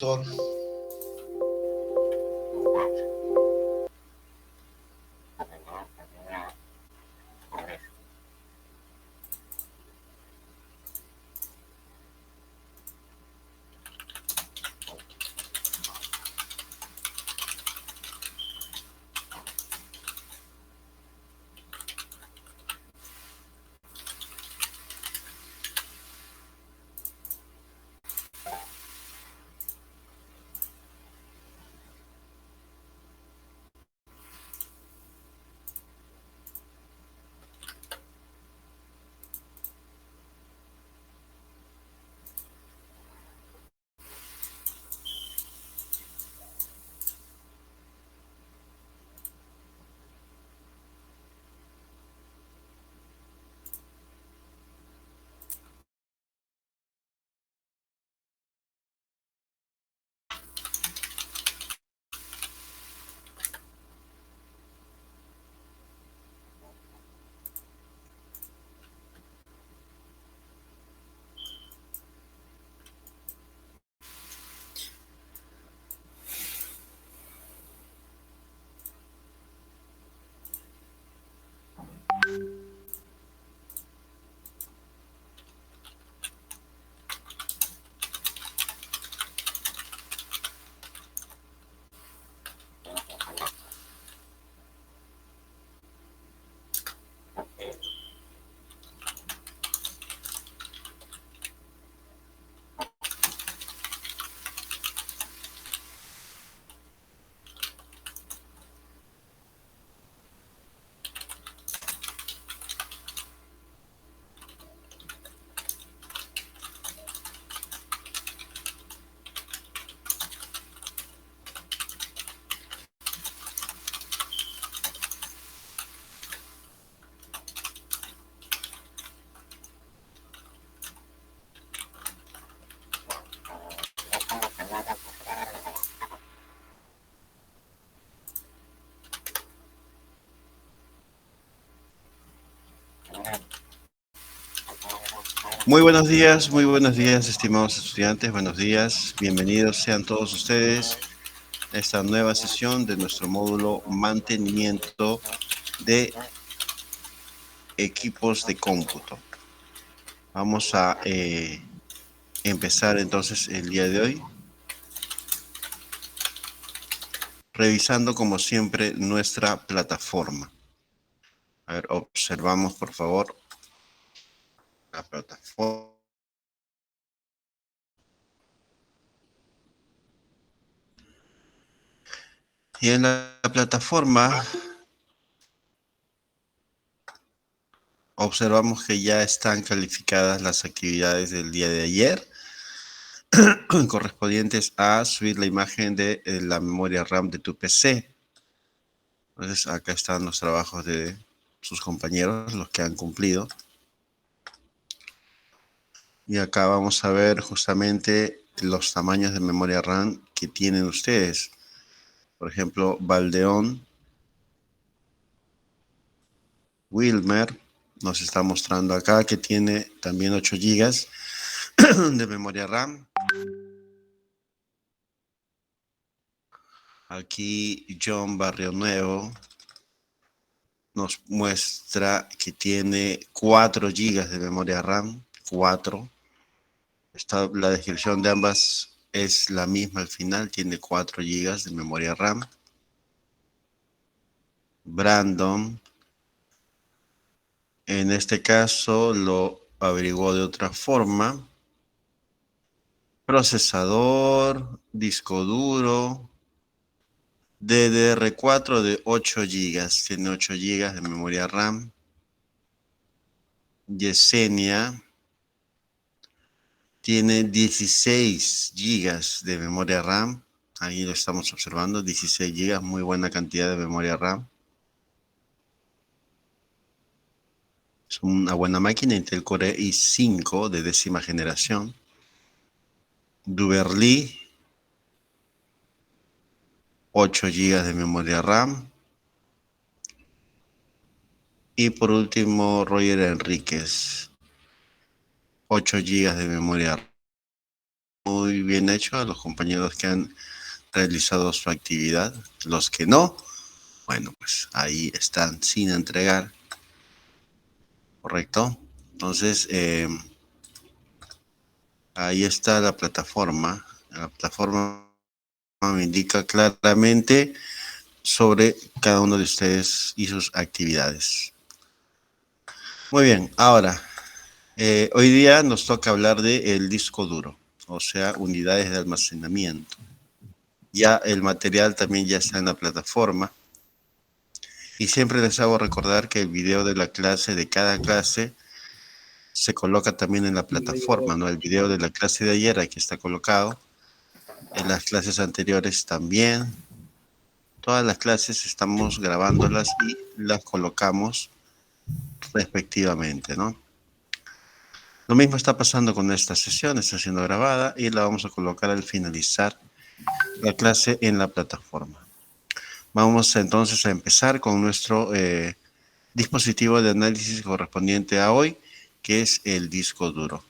doctor. Muy buenos días, estimados estudiantes, buenos días, bienvenidos sean todos ustedes a esta nueva sesión de nuestro módulo mantenimiento de equipos de cómputo. Vamos a empezar entonces el día de hoy revisando como siempre nuestra plataforma. A ver, observamos por favor la plataforma. Y en la plataforma observamos que ya están calificadas las actividades del día de ayer correspondientes a subir la imagen de la memoria RAM de tu PC. Entonces acá están los trabajos de sus compañeros, los que han cumplido. Y acá vamos a ver justamente los tamaños de memoria RAM que tienen ustedes. Por ejemplo, Valdeón, Wilmer, nos está mostrando acá que tiene también 8 GB de memoria RAM. Aquí John Barrio Nuevo nos muestra que tiene 4 GB de memoria RAM. 4. La descripción de ambas es la misma al final, tiene 4 GB de memoria RAM. Brandon, en este caso lo averiguó de otra forma. Procesador, disco duro, DDR4 de 8 GB, tiene 8 GB de memoria RAM. Yesenia tiene 16 GB de memoria RAM. Ahí lo estamos observando, 16 GB, muy buena cantidad de memoria RAM. Es una buena máquina, Intel Core i5 de 10ª generación. Duberly, 8 GB de memoria RAM. Y por último, Roger Enríquez, 8 GB de memoria RAM. muy bien hecho a los compañeros que han realizado su actividad. Los que no, bueno, pues ahí están sin entregar, ¿correcto? Entonces, ahí está la plataforma. La plataforma me indica claramente sobre cada uno de ustedes y sus actividades. Muy bien, ahora, hoy día nos toca hablar del disco duro, o sea, unidades de almacenamiento. Ya el material también ya está en la plataforma. Y siempre les hago recordar que el video de la clase, de cada clase, se coloca también en la plataforma, ¿no? El video de la clase de ayer aquí está colocado. En las clases anteriores también. Todas las clases estamos grabándolas y las colocamos respectivamente, ¿no? Lo mismo está pasando con esta sesión, está siendo grabada y la vamos a colocar al finalizar la clase en la plataforma. Vamos entonces a empezar con nuestro dispositivo de análisis correspondiente a hoy, que es el disco duro.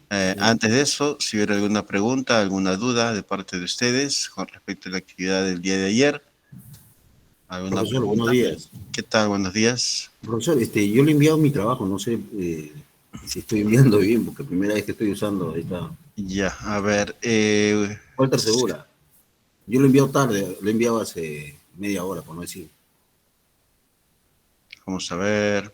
Antes de eso, si hubiera alguna pregunta, alguna duda de parte de ustedes con respecto a la actividad del día de ayer, ¿alguna Profesor, buenos pregunta? días. ¿Qué tal? Buenos días. Profesor, yo le he enviado mi trabajo, no sé si estoy enviando bien, porque primera vez que estoy usando esta Ya, a ver, Walter Segura. Yo lo he enviado tarde, lo he enviado hace media hora, por no decir. vamos a ver.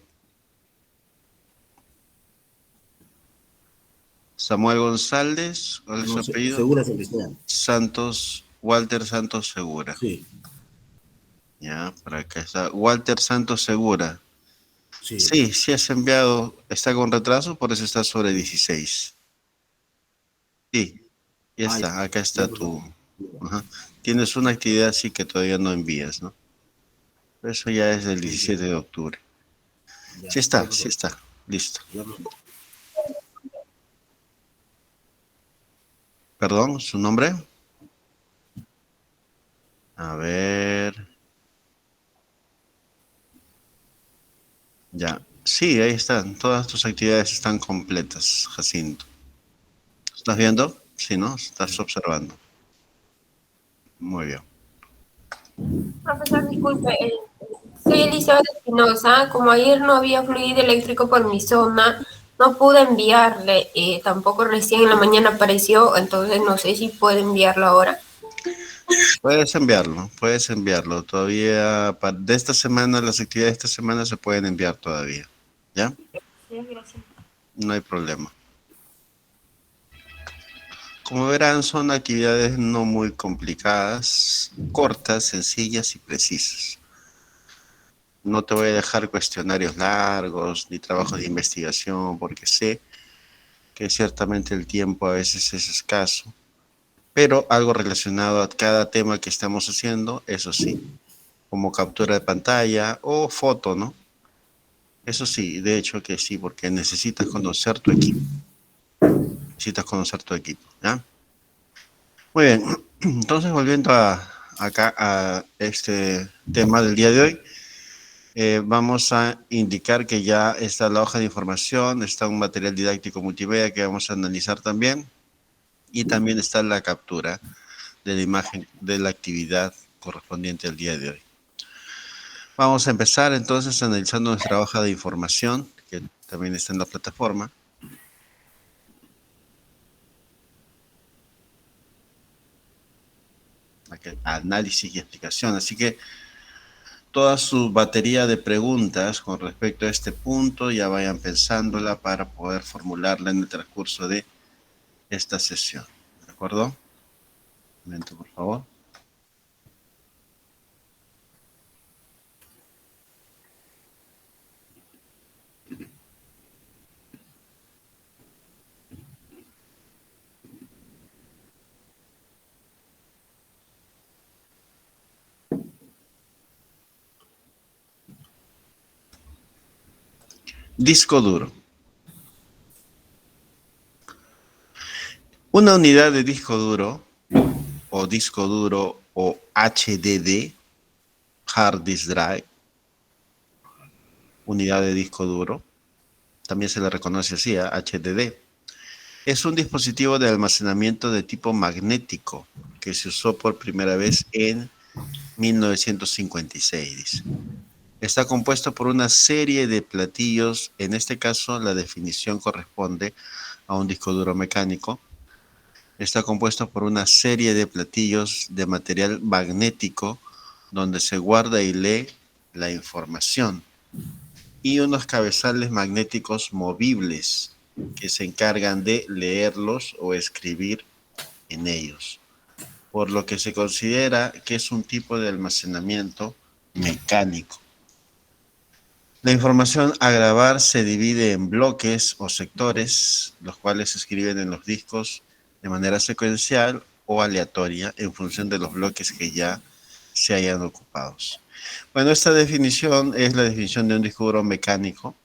Samuel González, ¿cuál es su No sé, apellido? Segura es el que sea. Santos, Walter Santos Segura. Sí, Ya, para acá está. Walter Santos Segura. sí. Sí, sí has enviado, está con retraso, por eso está sobre 16. Sí, ya Ah, está, acá ya, está profesor. tu... Ajá. Tienes una actividad sí que todavía no envías, ¿no? Eso ya es del Sí, 17 sí. de octubre. Ya, ya, Sí profesor. está, listo. Ya, profesor. Perdón, ¿su nombre? A ver, ya. Sí, ahí están, todas tus actividades están completas, Jacinto. ¿Estás viendo? Sí, ¿no? Estás observando. Muy bien. Profesor, disculpe, soy Elizabeth Espinosa. Como ayer no había fluido eléctrico por mi zona, no pude enviarle. Tampoco recién en la mañana apareció, entonces no sé si puede enviarlo ahora. Puedes enviarlo, puedes enviarlo. Todavía, de esta semana, las actividades de esta semana se pueden enviar todavía. ¿Ya? Sí, gracias. No hay problema. Como verán, son actividades no muy complicadas, cortas, sencillas y precisas. No te voy a dejar cuestionarios largos ni trabajos de investigación porque sé que ciertamente el tiempo a veces es escaso, pero algo relacionado a cada tema que estamos haciendo, eso sí, como captura de pantalla o foto, ¿no? Eso sí, de hecho que sí, porque necesitas conocer tu equipo. Necesitas conocer tu equipo, ¿ya? Muy bien, entonces volviendo acá a este tema del día de hoy, vamos a indicar que ya está la hoja de información, está un material didáctico multimedia que vamos a analizar también y también está la captura de la imagen de la actividad correspondiente al día de hoy. Vamos a empezar entonces analizando nuestra hoja de información que también está en la plataforma. Aquí, análisis y explicación. Así que toda su batería de preguntas con respecto a este punto ya vayan pensándola para poder formularla en el transcurso de esta sesión. ¿De acuerdo? Un momento, por favor. Disco duro. Una unidad de disco duro o HDD, Hard Disk Drive, unidad de disco duro, también se le reconoce así, HDD, Es un dispositivo de almacenamiento de tipo magnético que se usó por primera vez en 1956, dice. Está compuesto por una serie de platillos. En este caso, la definición corresponde a un disco duro mecánico. Está compuesto por una serie de platillos de material magnético donde se guarda y lee la información, y unos cabezales magnéticos movibles que se encargan de leerlos o escribir en ellos, por lo que se considera que es un tipo de almacenamiento mecánico. La información a grabar se divide en bloques o sectores, los cuales se escriben en los discos de manera secuencial o aleatoria en función de los bloques que ya se hayan ocupados. Bueno, esta definición es la definición de un disco duro mecánico.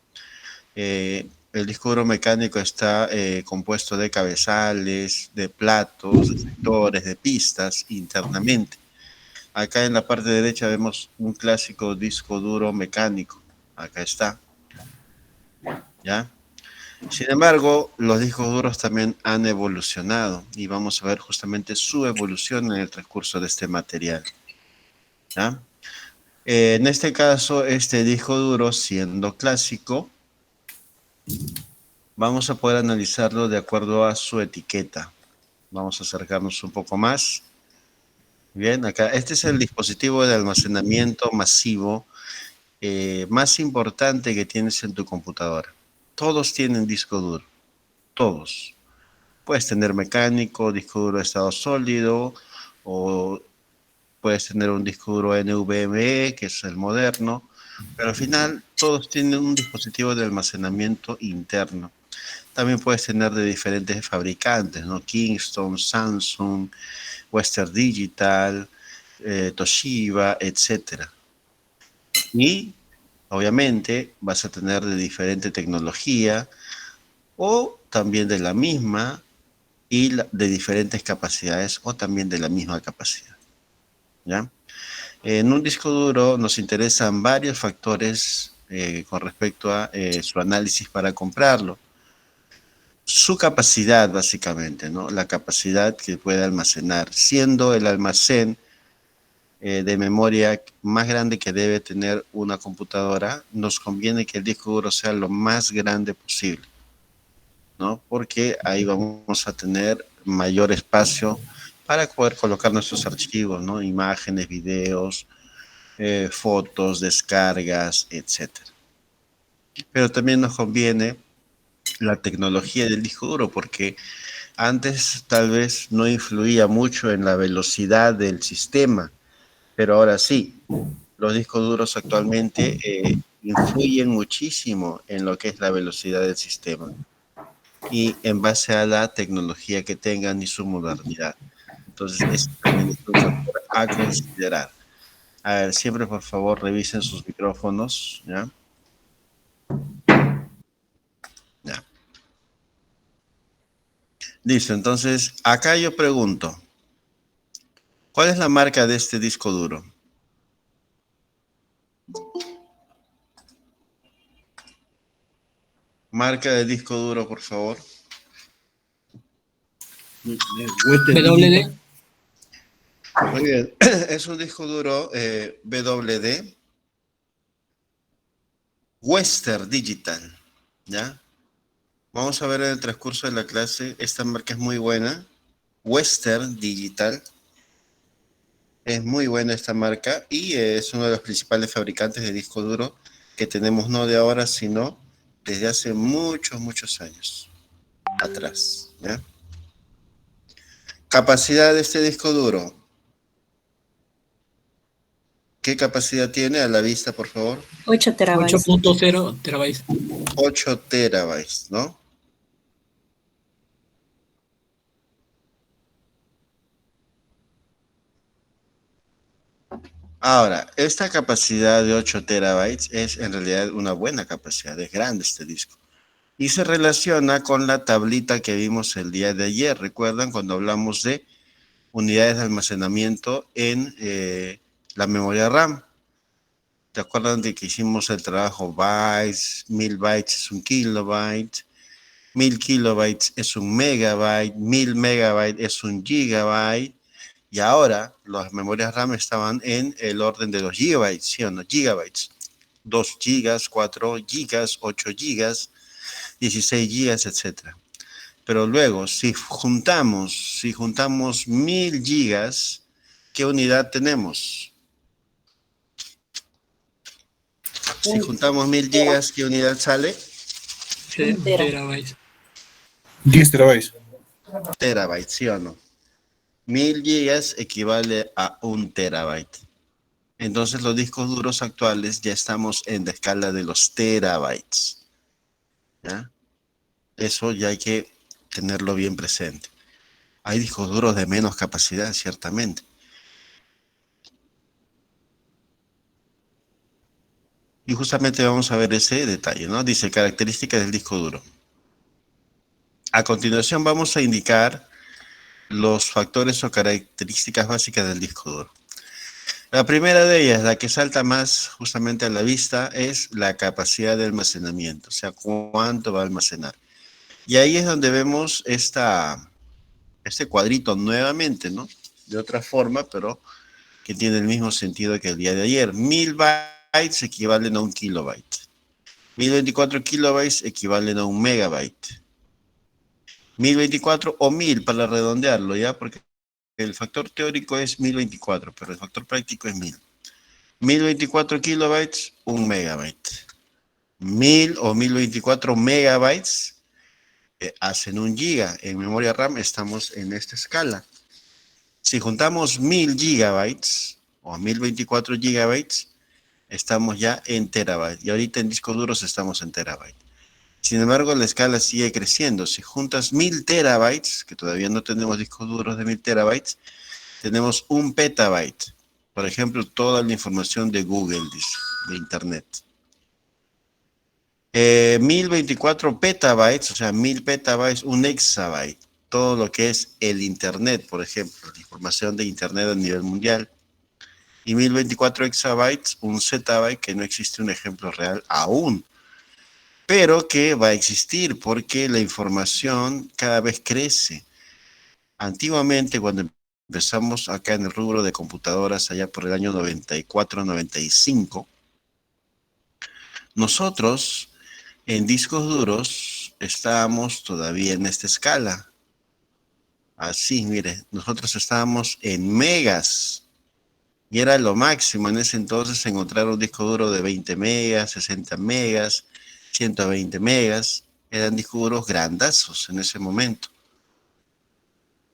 El disco duro mecánico está compuesto de cabezales, de platos, de sectores, de pistas internamente. Acá en la parte derecha vemos un clásico disco duro mecánico. Acá está, ¿ya? Sin embargo, los discos duros también han evolucionado y vamos a ver justamente su evolución en el transcurso de este material, ¿ya? En este caso, este disco duro, siendo clásico, vamos a poder analizarlo de acuerdo a su etiqueta. Vamos a acercarnos un poco más. Bien, acá, este es el dispositivo de almacenamiento masivo más importante que tienes en tu computadora. Todos tienen disco duro, todos. Puedes tener mecánico, disco duro de estado sólido, o puedes tener un disco duro NVMe, que es el moderno, pero al final todos tienen un dispositivo de almacenamiento interno. También puedes tener de diferentes fabricantes, ¿no? Kingston, Samsung, Western Digital, Toshiba, etc. Y obviamente vas a tener de diferente tecnología o también de la misma, y de diferentes capacidades o también de la misma capacidad, ¿ya? En un disco duro nos interesan varios factores con respecto a su análisis para comprarlo. Su capacidad, básicamente, ¿no? La capacidad que puede almacenar, siendo el almacén de memoria más grande que debe tener una computadora, nos conviene que el disco duro sea lo más grande posible, ¿no? Porque ahí vamos a tener mayor espacio para poder colocar nuestros archivos, ¿no? Imágenes, videos, fotos, descargas, etcétera. Pero también nos conviene la tecnología del disco duro, porque antes tal vez no influía mucho en la velocidad del sistema, pero ahora sí, los discos duros actualmente influyen muchísimo en lo que es la velocidad del sistema y en base a la tecnología que tengan y su modernidad. Entonces, este también es un factor a considerar. A ver, siempre por favor revisen sus micrófonos, ¿ya? Ya. Listo, entonces acá yo pregunto, ¿cuál es la marca de este disco duro? Marca de disco duro, por favor. Western WD. Digital. Muy bien, es un disco duro WD, Western Digital, ¿ya? Vamos a ver en el transcurso de la clase, esta marca es muy buena, Western Digital, es muy buena esta marca y es uno de los principales fabricantes de disco duro que tenemos no de ahora, sino desde hace muchos, muchos años atrás, ¿ya? Capacidad de este disco duro. ¿Qué capacidad tiene a la vista, por favor? 8 terabytes. 8.0 terabytes. 8 terabytes, ¿no? Ahora, esta capacidad de 8 terabytes es en realidad una buena capacidad, es grande este disco. Y se relaciona con la tablita que vimos el día de ayer. ¿Recuerdan cuando hablamos de unidades de almacenamiento en la memoria RAM? ¿Te acuerdan de que hicimos el trabajo bytes, 1000 bytes es un kilobyte? 1000 kilobytes es un megabyte, 1000 megabytes es un gigabyte, y ahora las memorias RAM estaban en el orden de los gigabytes, ¿sí o no? Gigabytes. 2 gigas, 4 gigas, 8 gigas, 16 gigas, etcétera. Pero luego, si juntamos 1000 gigas, ¿qué unidad tenemos? Si juntamos 1000 gigas, ¿qué unidad sale? Terabytes. 10 terabytes. Terabyte, ¿sí o no? 1000 gigas equivale a 1 terabyte. Entonces los discos duros actuales ya estamos en la escala de los terabytes. ¿Ya? Eso ya hay que tenerlo bien presente. Hay discos duros de menos capacidad, ciertamente. Y justamente vamos a ver ese detalle, ¿no? Dice características del disco duro. A continuación vamos a indicar los factores o características básicas del disco duro. La primera de ellas, la que salta más justamente a la vista, es la capacidad de almacenamiento, o sea, cuánto va a almacenar. Y ahí es donde vemos este cuadrito nuevamente, ¿no? De otra forma, pero que tiene el mismo sentido que el día de ayer. 1000 bytes equivalen a 1 kilobyte. 1024 kilobytes equivalen a 1 megabyte. 1024 o 1000 para redondearlo, ¿ya? Porque el factor teórico es 1024, pero el factor práctico es 1000. 1024 kilobytes, 1 megabyte. 1000 o 1024 megabytes hacen 1 giga. En memoria RAM estamos en esta escala. Si juntamos 1000 gigabytes o 1024 gigabytes, estamos ya en terabyte. Y ahorita en discos duros estamos en terabyte. Sin embargo, la escala sigue creciendo. Si juntas 1000 terabytes, que todavía no tenemos discos duros de 1000 terabytes, tenemos 1 petabyte. Por ejemplo, toda la información de Google, de Internet. 1024 petabytes, o sea, 1000 petabytes, 1 exabyte. Todo lo que es el Internet, por ejemplo, la información de Internet a nivel mundial. Y 1024 exabytes, 1 zettabyte, que no existe un ejemplo real aún, pero que va a existir porque la información cada vez crece. Antiguamente, cuando empezamos acá en el rubro de computadoras, allá por el año 94-95, nosotros en discos duros estábamos todavía en esta escala. Así, mire, nosotros estábamos en megas. Y era lo máximo en ese entonces encontrar un disco duro de 20 megas, 60 megas, 120 megas. Eran discos duros grandazos en ese momento.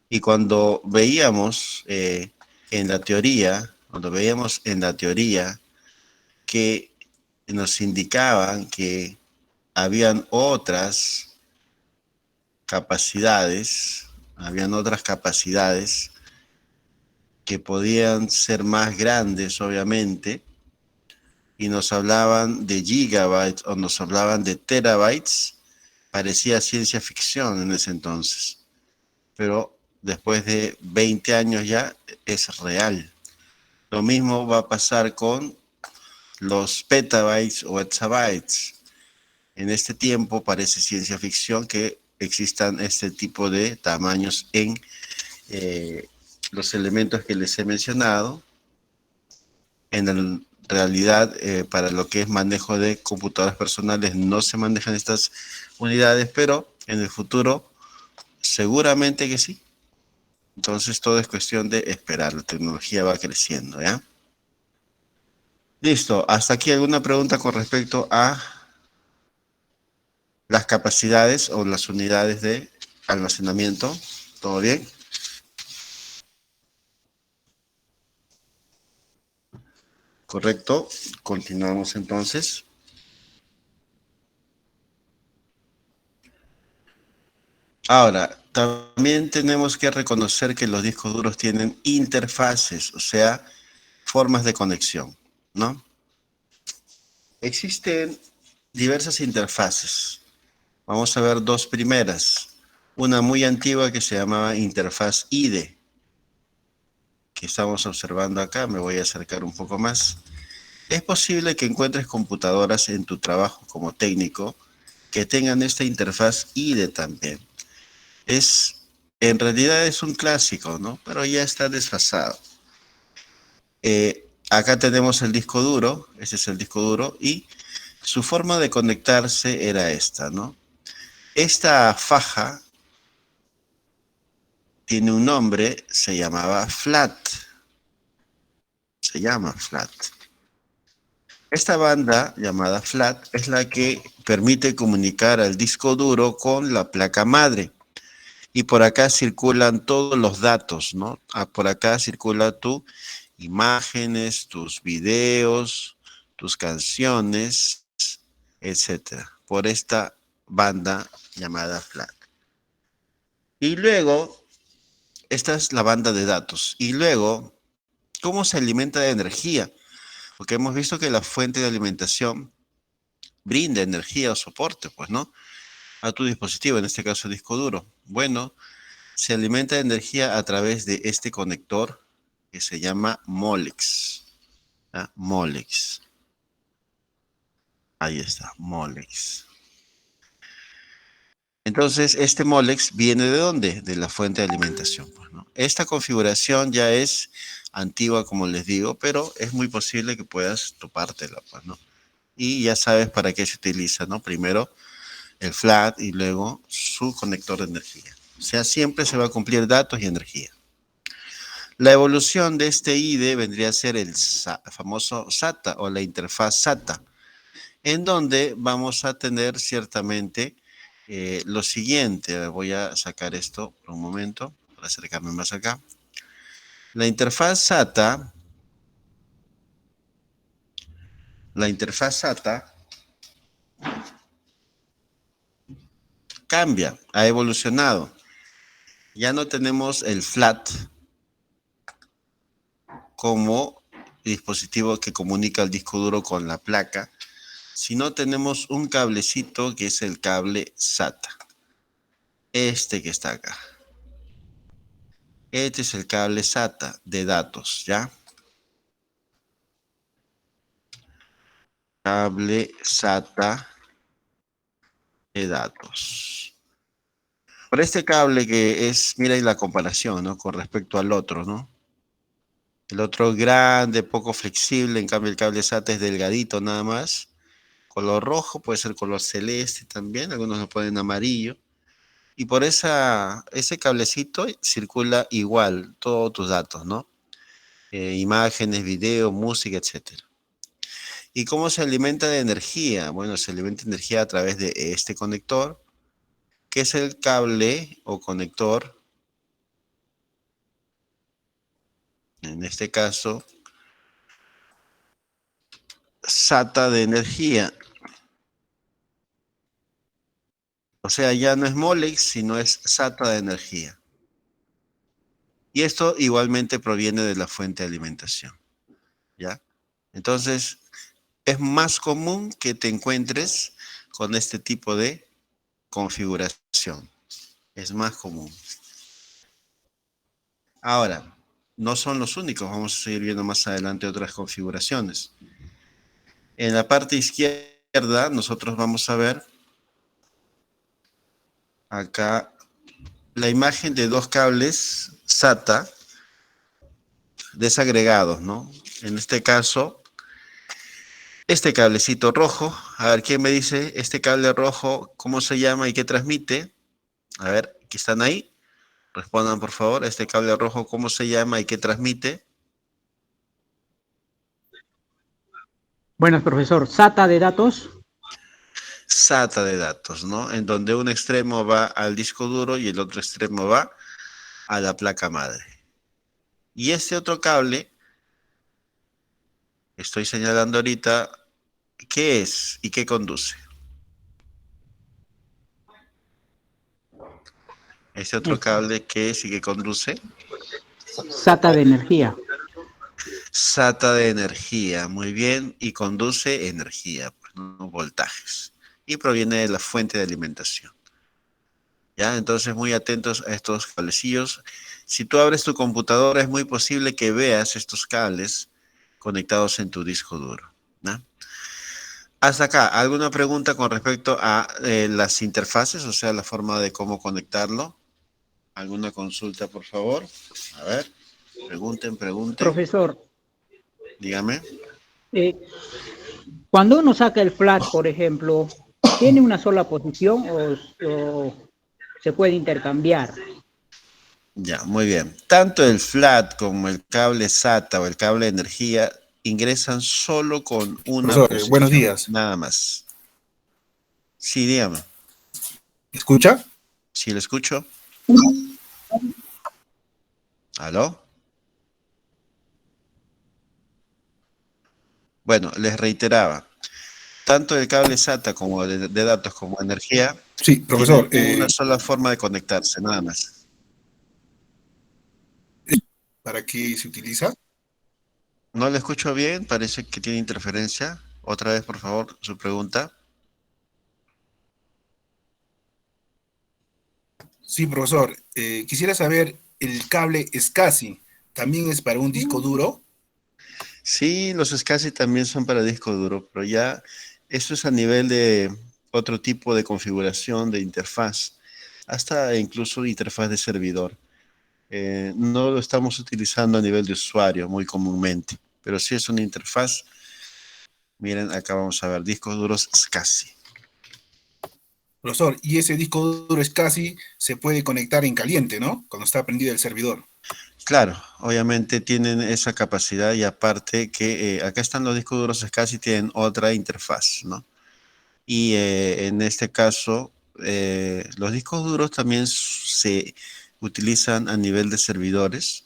Y cuando veíamos en la teoría, que nos indicaban que habían otras capacidades que podían ser más grandes, obviamente, y nos hablaban de gigabytes o nos hablaban de terabytes, parecía ciencia ficción en ese entonces. Pero después de 20 años ya es real. Lo mismo va a pasar con los petabytes o exabytes. En este tiempo parece ciencia ficción que existan este tipo de tamaños en los elementos que les he mencionado. En realidad, para lo que es manejo de computadoras personales no se manejan estas unidades, pero en el futuro seguramente que sí. Entonces todo es cuestión de esperar, la tecnología va creciendo, ¿ya? Listo, hasta aquí alguna pregunta con respecto a las capacidades o las unidades de almacenamiento. ¿Todo bien? Correcto, continuamos entonces. Ahora, también tenemos que reconocer que los discos duros tienen interfaces, o sea, formas de conexión, ¿no? Existen diversas interfaces. Vamos a ver dos primeras. Una muy antigua que se llamaba interfaz IDE, que estamos observando acá. Me voy a acercar un poco más. Es posible que encuentres computadoras en tu trabajo como técnico que que tengan esta interfaz IDE también. En realidad es un clásico, ¿no? Pero ya está desfasado. Acá tenemos el disco duro, ese es el disco duro, y su forma de conectarse era esta, ¿no? Esta faja tiene un nombre, se llamaba FLAT. Se llama FLAT. Esta banda llamada FLAT es la que permite comunicar al disco duro con la placa madre. Y por acá circulan todos los datos, ¿no? Por acá circula tus imágenes, tus videos, tus canciones, etcétera, por esta banda llamada FLAT. Y luego, esta es la banda de datos. Y luego, ¿cómo se alimenta de energía? Porque hemos visto que la fuente de alimentación brinda energía o soporte, pues, ¿no? A tu dispositivo, en este caso el disco duro. Bueno, se alimenta de energía a través de este conector que se llama Molex. ¿Ah? Molex. Ahí está, Molex. Entonces, este Molex viene ¿de dónde? De la fuente de alimentación, pues, ¿no? Esta configuración ya es antigua, como les digo, pero es muy posible que puedas topártela, pues, ¿no? Y ya sabes para qué se utiliza, ¿no? Primero el FLAT y luego su conector de energía. O sea, siempre se va a cumplir datos y energía. La evolución de este IDE vendría a ser el famoso SATA o la interfaz SATA, en donde vamos a tener ciertamente lo siguiente. Voy a sacar esto por un momento para acercarme más acá. La interfaz SATA cambia, ha evolucionado. Ya no tenemos el FLAT como dispositivo que comunica el disco duro con la placa, sino tenemos un cablecito que es el cable SATA. Este que está acá. Este es el cable SATA de datos, ¿ya? Cable SATA de datos. Por este cable que es, mira ahí la comparación, ¿no? Con respecto al otro, ¿no? El otro grande, poco flexible, en cambio el cable SATA es delgadito nada más. Color rojo, puede ser color celeste también, algunos lo ponen amarillo. Y por ese cablecito circula igual todos tus datos, ¿no? Imágenes, video, música, etcétera. ¿Y cómo se alimenta de energía? Bueno, se alimenta de energía a través de este conector, que es el cable o conector, en este caso, SATA de energía. O sea, ya no es Molex, sino es SATA de energía. Y esto igualmente proviene de la fuente de alimentación, ¿ya? Entonces, es más común que te encuentres con este tipo de configuración. Es más común. Ahora, no son los únicos. Vamos a seguir viendo más adelante otras configuraciones. En la parte izquierda, nosotros vamos a ver acá la imagen de dos cables SATA desagregados, ¿no? En este caso, este cablecito rojo, a ver, ¿quién me dice este cable rojo, cómo se llama y qué transmite? A ver, ¿aquí están ahí? Respondan, por favor, este cable rojo, ¿cómo se llama y qué transmite? Buenas, profesor. SATA de datos. SATA de datos, ¿no? En donde un extremo va al disco duro y el otro extremo va a la placa madre. Y este otro cable, estoy señalando ahorita, ¿qué es y qué conduce? Este otro cable, ¿qué es y qué conduce? SATA de energía. SATA de energía, muy bien, y conduce energía, pues, ¿no? Voltajes. Y proviene de la fuente de alimentación. ¿Ya? Entonces, muy atentos a estos cablecillos. Si tú abres tu computadora, es muy posible que veas estos cables conectados en tu disco duro, ¿no? Hasta acá, ¿alguna pregunta con respecto a las interfaces, o sea, la forma de cómo conectarlo? ¿Alguna consulta, por favor? A ver, pregunten. Profesor, Dígame. eh, cuando uno saca el flat, por ejemplo, ¿tiene una sola posición o se puede intercambiar? Ya, muy bien. Tanto el flat como el cable SATA o el cable de energía ingresan solo con una Profesor, buenos posición, días. nada más. Sí, dígame. ¿Me escucha? ¿Sí lo escucho? ¿Aló? Bueno, les reiteraba, tanto el cable SATA como de datos como energía Sí, tienen profesor. una sola forma de conectarse, nada más. ¿Para qué se utiliza? No le escucho bien, parece que tiene interferencia. Otra vez, por favor, su pregunta. Sí, profesor. Quisiera saber, ¿el cable SCSI también es para un disco duro? Sí, los SCSI también son para disco duro, pero ya eso es a nivel de otro tipo de configuración de interfaz, hasta incluso interfaz de servidor. No lo estamos utilizando a nivel de usuario muy comúnmente, pero sí es una interfaz. Miren, acá vamos a ver discos duros SCSI. Profesor, y ese disco duro SCSI se puede conectar en caliente, ¿no? Cuando está prendido el servidor. Claro, obviamente tienen esa capacidad y aparte que acá están los discos duros SCSI, tienen otra interfaz, ¿no? Y en este caso, los discos duros también se utilizan a nivel de servidores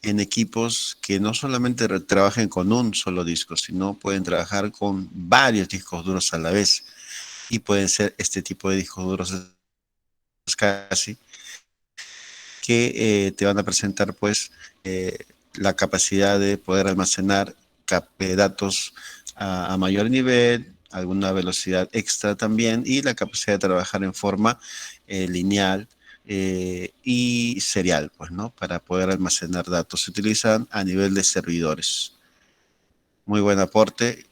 en equipos que no solamente trabajen con un solo disco, sino pueden trabajar con varios discos duros a la vez. Y pueden ser este tipo de discos duros casi que te van a presentar pues la capacidad de poder almacenar datos a mayor nivel, alguna velocidad extra también y la capacidad de trabajar en forma lineal y serial, pues, ¿no? Para poder almacenar datos. Se utilizan a nivel de servidores. Muy buen aporte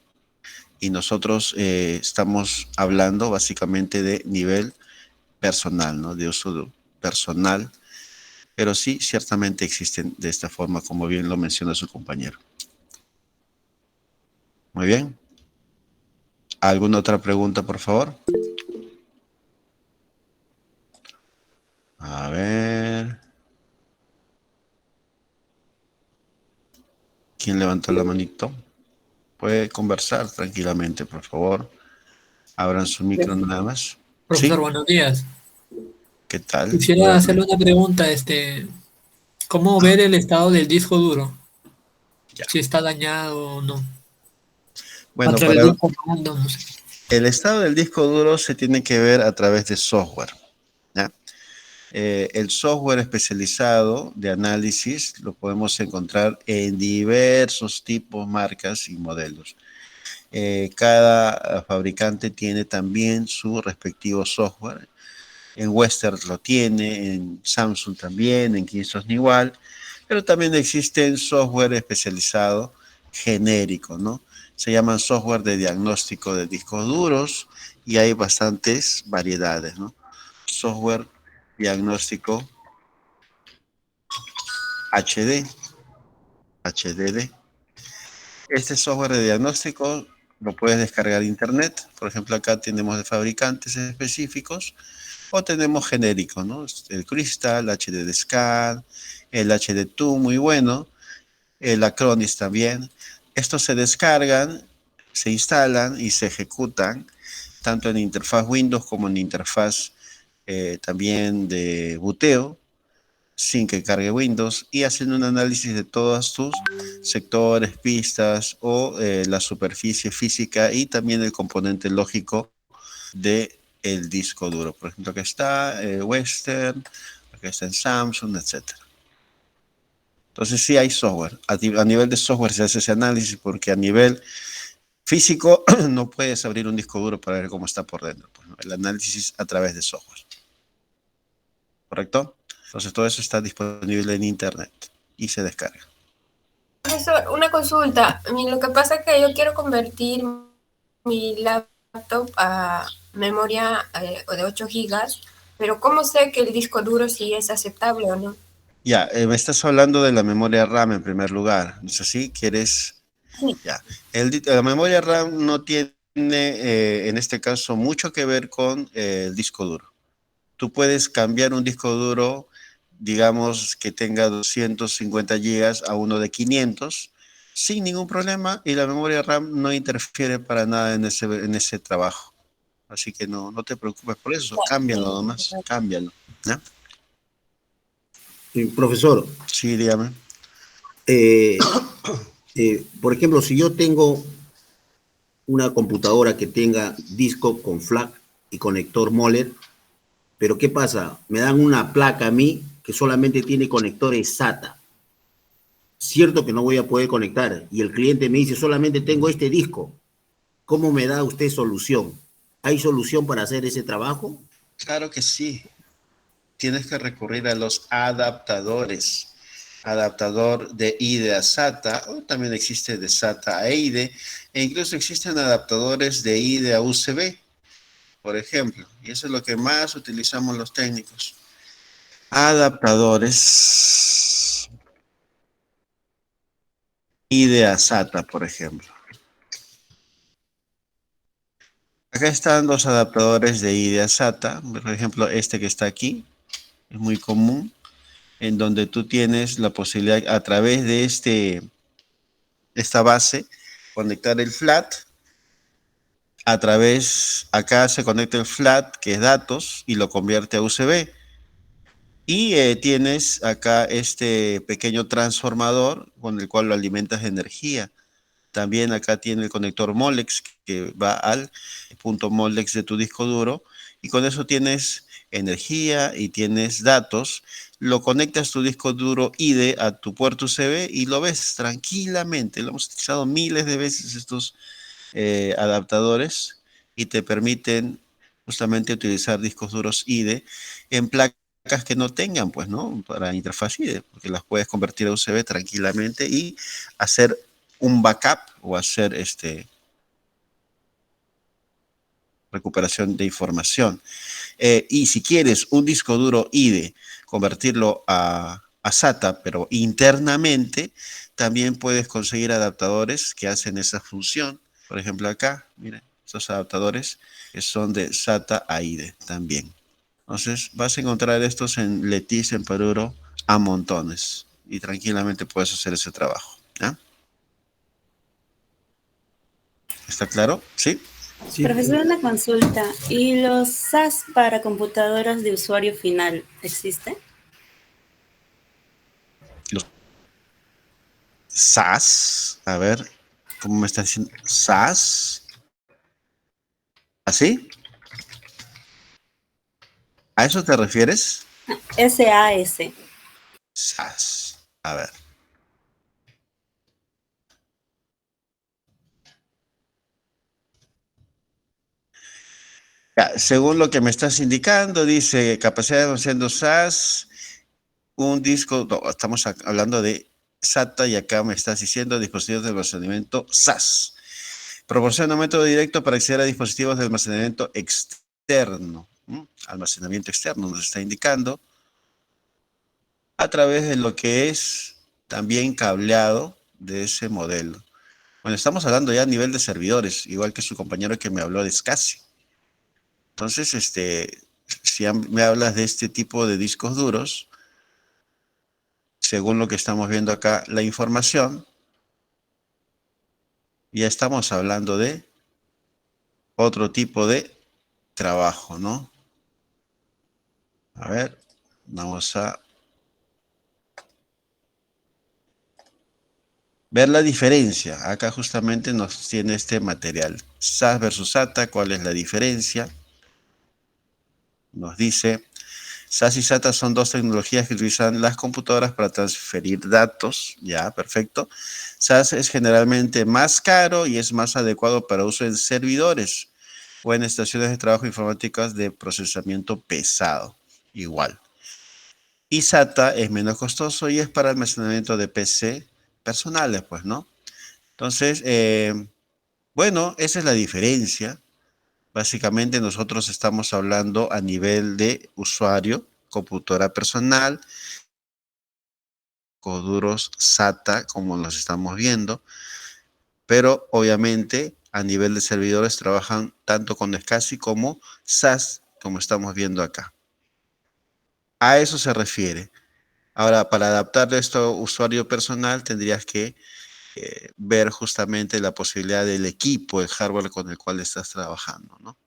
y nosotros estamos hablando básicamente de nivel personal, ¿no? De uso personal, pero sí, ciertamente existen de esta forma, como bien lo menciona su compañero. Muy bien. ¿Alguna otra pregunta, por favor? A ver. ¿Quién levantó la manito? Puede conversar tranquilamente, por favor. Abran su micro nada más. Profesor, ¿Sí? buenos días. ¿Qué tal? Quisiera Buenas hacerle noches. una pregunta, ¿cómo ver el estado del disco duro? Ya. Si está dañado o no. A Bueno, través para de un comando, no sé. el estado del disco duro se tiene que ver a través de software, ¿ya? El software especializado de análisis lo podemos encontrar en diversos tipos, marcas y modelos. Cada fabricante tiene también su respectivo software. En Western lo tiene, en Samsung también, en Kingston igual, pero también existen software especializado genérico, ¿no? Se llaman software de diagnóstico de discos duros y hay bastantes variedades, ¿no? Software diagnóstico HD, HDD. Este software de diagnóstico lo puedes descargar de internet. Por ejemplo, acá tenemos de fabricantes específicos o tenemos genéricos, ¿no? El Crystal, HDD Scan, el HD2, muy bueno, el Acronis también. Estos se descargan, se instalan y se ejecutan tanto en interfaz Windows como en interfaz también de boteo sin que cargue Windows y haciendo un análisis de todos tus sectores, pistas o la superficie física y también el componente lógico de el disco duro. Por ejemplo, acá está Western, acá está en Samsung, etcétera. Entonces sí hay software. A nivel de software se hace ese análisis porque a nivel físico no puedes abrir un disco duro para ver cómo está por dentro. Pues, ¿no? El análisis a través de software. ¿Correcto? Entonces todo eso está disponible en internet y se descarga. Profesor, una consulta. A mí lo que pasa es que yo quiero convertir mi laptop a memoria de 8 gigas, pero ¿cómo sé que el disco duro sí es aceptable o no? Ya, me estás hablando de la memoria RAM en primer lugar, ¿no es así? ¿Quieres? Sí. Ya. La memoria RAM no tiene, en este caso, mucho que ver con el disco duro. Tú puedes cambiar un disco duro, digamos, que tenga 250 gigas a uno de 500 sin ningún problema y la memoria RAM no interfiere para nada en ese trabajo. Así que no te preocupes por eso, cámbialo nomás, cámbialo. ¿Ya? Profesor, Sí, dígame. eh, por ejemplo, si yo tengo una computadora que tenga disco con FLAC y conector MOLED, pero ¿qué pasa? Me dan una placa a mí que solamente tiene conectores SATA. Cierto que no voy a poder conectar y el cliente me dice, solamente tengo este disco. ¿Cómo me da usted solución? ¿Hay solución para hacer ese trabajo? Claro que sí. Tienes que recurrir a los adaptadores. Adaptador de IDE a SATA, o también existe de SATA a IDE, e incluso existen adaptadores de IDE a USB, por ejemplo, y eso es lo que más utilizamos los técnicos. Adaptadores IDE a SATA, por ejemplo. Acá están los adaptadores de IDE a SATA, por ejemplo, este que está aquí, es muy común, en donde tú tienes la posibilidad a través de esta base, conectar el flat. A través, acá se conecta el flat, que es datos, y lo convierte a USB. Y tienes acá este pequeño transformador con el cual lo alimentas de energía. También acá tiene el conector Molex que va al punto Molex de tu disco duro y con eso tienes energía y tienes datos. Lo conectas tu disco duro IDE a tu puerto USB y lo ves tranquilamente. Lo hemos utilizado miles de veces estos adaptadores y te permiten justamente utilizar discos duros IDE en placas que no tengan, pues, ¿no? Para interfaz IDE, porque las puedes convertir a USB tranquilamente y hacer un backup o hacer recuperación de información. Y si quieres un disco duro IDE, convertirlo a SATA, pero internamente, también puedes conseguir adaptadores que hacen esa función. Por ejemplo, acá, miren, estos adaptadores que son de SATA a IDE también. Entonces, vas a encontrar estos en Letiz, en Paruro, a montones. Y tranquilamente puedes hacer ese trabajo. ¿Ya? ¿Está claro? ¿Sí? Sí, Profesor, una consulta. ¿Y los SAS para computadoras de usuario final existen? Los SAS, a ver, ¿cómo me está diciendo? SAS, ¿así? ¿A eso te refieres? SAS. SAS, a ver. Ya, según lo que me estás indicando, dice capacidad de almacenamiento SAS, un disco, no, estamos hablando de SATA y acá me estás diciendo dispositivos de almacenamiento SAS. Proporciona un método directo para acceder a dispositivos de almacenamiento externo. Almacenamiento externo nos está indicando a través de lo que es también cableado de ese modelo. Bueno, estamos hablando ya a nivel de servidores, igual que su compañero que me habló de SCSI. Entonces, si me hablas de este tipo de discos duros, según lo que estamos viendo acá, la información, ya estamos hablando de otro tipo de trabajo, ¿no? A ver, vamos a ver la diferencia. Acá justamente nos tiene este material. SAS versus SATA, ¿cuál es la diferencia? Nos dice, SAS y SATA son dos tecnologías que utilizan las computadoras para transferir datos. Ya, perfecto. SAS es generalmente más caro y es más adecuado para uso en servidores o en estaciones de trabajo informáticas de procesamiento pesado. Igual. Y SATA es menos costoso y es para almacenamiento de PC personales, pues, ¿no? Entonces, Bueno, esa es la diferencia. Básicamente nosotros estamos hablando a nivel de usuario, computadora personal, duros SATA, como los estamos viendo, pero obviamente a nivel de servidores trabajan tanto con SCSI como SAS, como estamos viendo acá. A eso se refiere. Ahora, para adaptar esto a usuario personal, tendrías que ver justamente la posibilidad del equipo, el hardware con el cual estás trabajando, ¿no?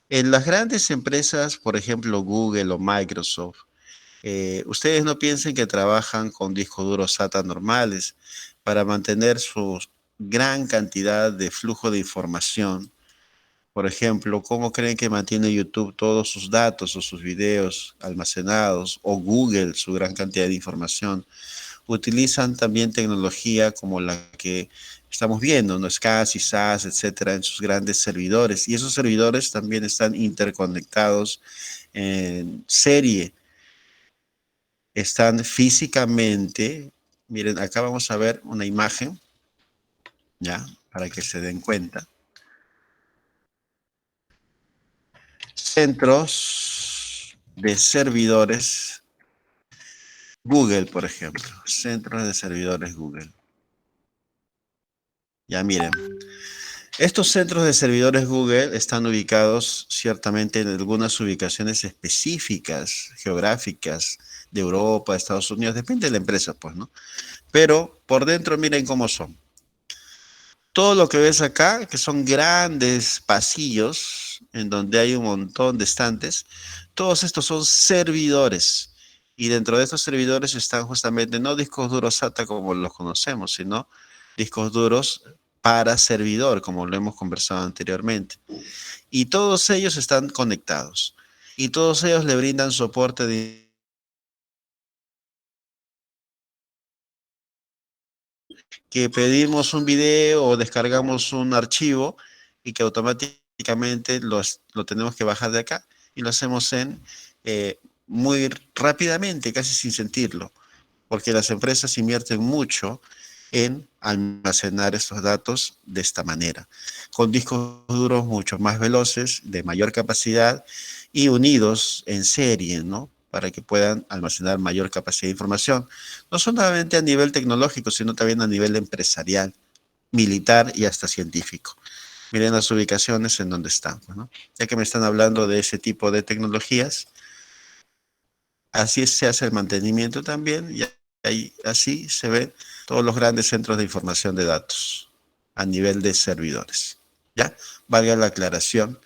En las grandes empresas, por ejemplo, Google o Microsoft, ustedes no piensen que trabajan con discos duros SATA normales para mantener su gran cantidad de flujo de información. Por ejemplo, ¿cómo creen que mantiene YouTube todos sus datos o sus videos almacenados? O Google su gran cantidad de información. Utilizan también tecnología como la que estamos viendo, ¿no? SCSI, SAS, etcétera, en sus grandes servidores. Y esos servidores también están interconectados en serie. Están físicamente, miren, acá vamos a ver una imagen, ¿ya? Para que se den cuenta. Centros de servidores Google, por ejemplo. Centros de servidores Google. Ya miren. Estos centros de servidores Google están ubicados ciertamente en algunas ubicaciones específicas, geográficas, de Europa, Estados Unidos, depende de la empresa, pues, ¿no? Pero por dentro miren cómo son. Todo lo que ves acá, que son grandes pasillos en donde hay un montón de estantes, todos estos son servidores. Y dentro de estos servidores están justamente no discos duros SATA como los conocemos, sino discos duros para servidor, como lo hemos conversado anteriormente. Y todos ellos están conectados. Y todos ellos le brindan soporte de que pedimos un video o descargamos un archivo y que automáticamente lo tenemos que bajar de acá y lo hacemos muy rápidamente, casi sin sentirlo, porque las empresas invierten mucho en almacenar estos datos de esta manera, con discos duros mucho más veloces, de mayor capacidad y unidos en serie, ¿no? Para que puedan almacenar mayor capacidad de información, no solamente a nivel tecnológico, sino también a nivel empresarial, militar y hasta científico. Miren las ubicaciones en donde están, ¿no? Ya que me están hablando de ese tipo de tecnologías, así se hace el mantenimiento también y ahí, así se ven todos los grandes centros de información de datos a nivel de servidores. ¿Ya? Valga la aclaración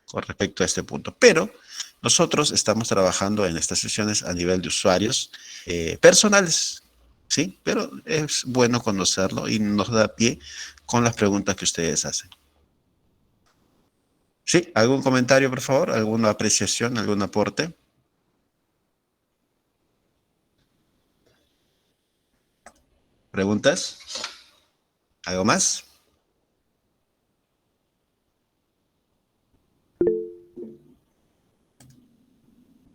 con respecto a este punto. Pero nosotros estamos trabajando en estas sesiones a nivel de usuarios personales, ¿sí? Pero es bueno conocerlo y nos da pie con las preguntas que ustedes hacen. ¿Sí? ¿Algún comentario, por favor? ¿Alguna apreciación? ¿Algún aporte? ¿Preguntas? ¿Algo más?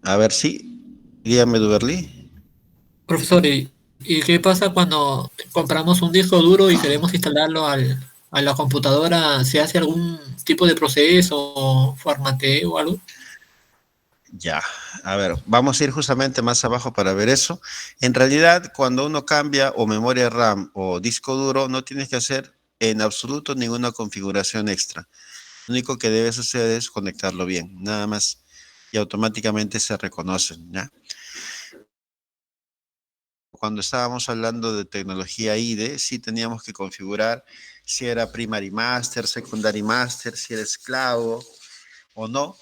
A ver, sí. Dígame, Duberly. Profesor, ¿y qué pasa cuando compramos un disco duro y queremos instalarlo a la computadora? ¿Se hace algún tipo de proceso, formateo o algo? Ya, a ver, vamos a ir justamente más abajo para ver eso. En realidad, cuando uno cambia o memoria RAM o disco duro, no tienes que hacer en absoluto ninguna configuración extra. Lo único que debes hacer es conectarlo bien, nada más. Y automáticamente se reconocen, ¿ya? Cuando estábamos hablando de tecnología IDE, sí teníamos que configurar si era primary master, secondary master, si era esclavo o no.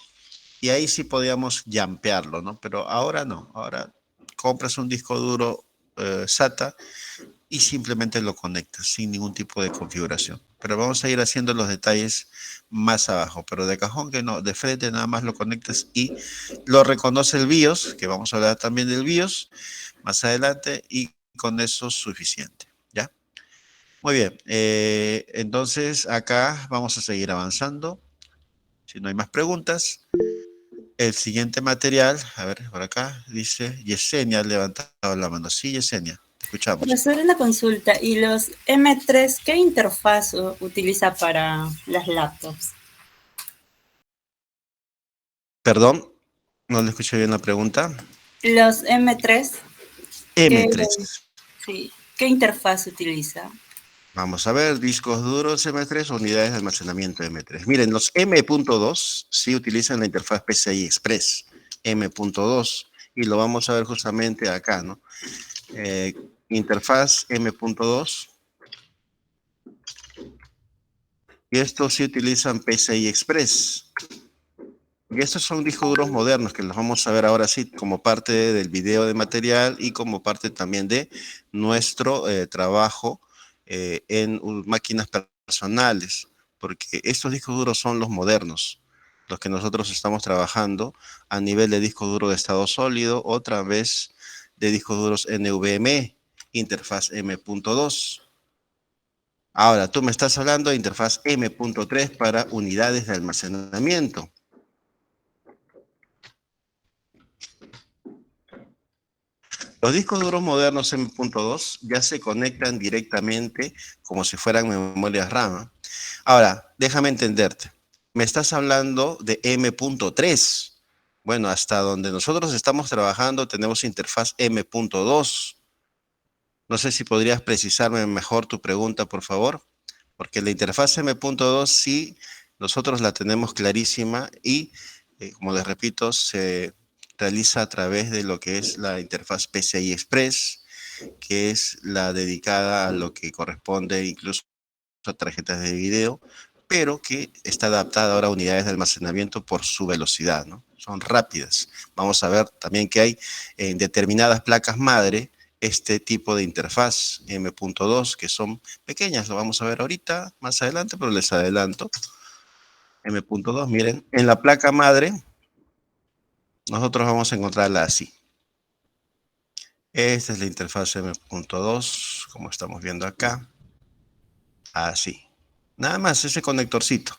Y ahí sí podíamos jumpearlo, ¿no? Pero ahora no. Ahora compras un disco duro SATA y simplemente lo conectas sin ningún tipo de configuración. Pero vamos a ir haciendo los detalles más abajo. Pero de cajón que no, de frente nada más lo conectas y lo reconoce el BIOS, que vamos a hablar también del BIOS más adelante, y con eso es suficiente, ¿ya? Muy bien. Entonces acá vamos a seguir avanzando. Si no hay más preguntas. El siguiente material, a ver, por acá, dice Yesenia, ha levantado la mano. Sí, Yesenia. escuchamos. Profesor, una consulta. ¿Y los M3 qué interfaz utiliza para las laptops? Perdón, no le escuché bien la pregunta. Los M3, ¿qué, M3. sí, qué interfaz utiliza? Vamos a ver, discos duros M3, unidades de almacenamiento M3. Miren, los M.2 sí utilizan la interfaz PCI Express, M.2, y lo vamos a ver justamente acá, ¿no? Interfaz M.2, y estos sí utilizan PCI Express. Y estos son discos duros modernos que los vamos a ver ahora sí como parte del video de material y como parte también de nuestro trabajo en máquinas personales, porque estos discos duros son los modernos, los que nosotros estamos trabajando a nivel de disco duro de estado sólido, otra vez de discos duros NVMe, interfaz M.2. Ahora, tú me estás hablando de interfaz M.3 para unidades de almacenamiento. Los discos duros modernos M.2 ya se conectan directamente como si fueran memorias RAM. Ahora, déjame entenderte. Me estás hablando de M.3. Bueno, hasta donde nosotros estamos trabajando tenemos interfaz M.2. No sé si podrías precisarme mejor tu pregunta, por favor. Porque la interfaz M.2 sí, nosotros la tenemos clarísima y, como les repito, se realiza a través de lo que es la interfaz PCI Express, que es la dedicada a lo que corresponde incluso a tarjetas de video, pero que está adaptada ahora a unidades de almacenamiento por su velocidad, ¿no? Son rápidas. Vamos a ver también que hay en determinadas placas madre este tipo de interfaz M.2 que son pequeñas, lo vamos a ver ahorita, más adelante, pero les adelanto. M.2, miren, en la placa madre nosotros vamos a encontrarla así. Esta es la interfaz M.2, como estamos viendo acá. Así. Nada más, ese conectorcito.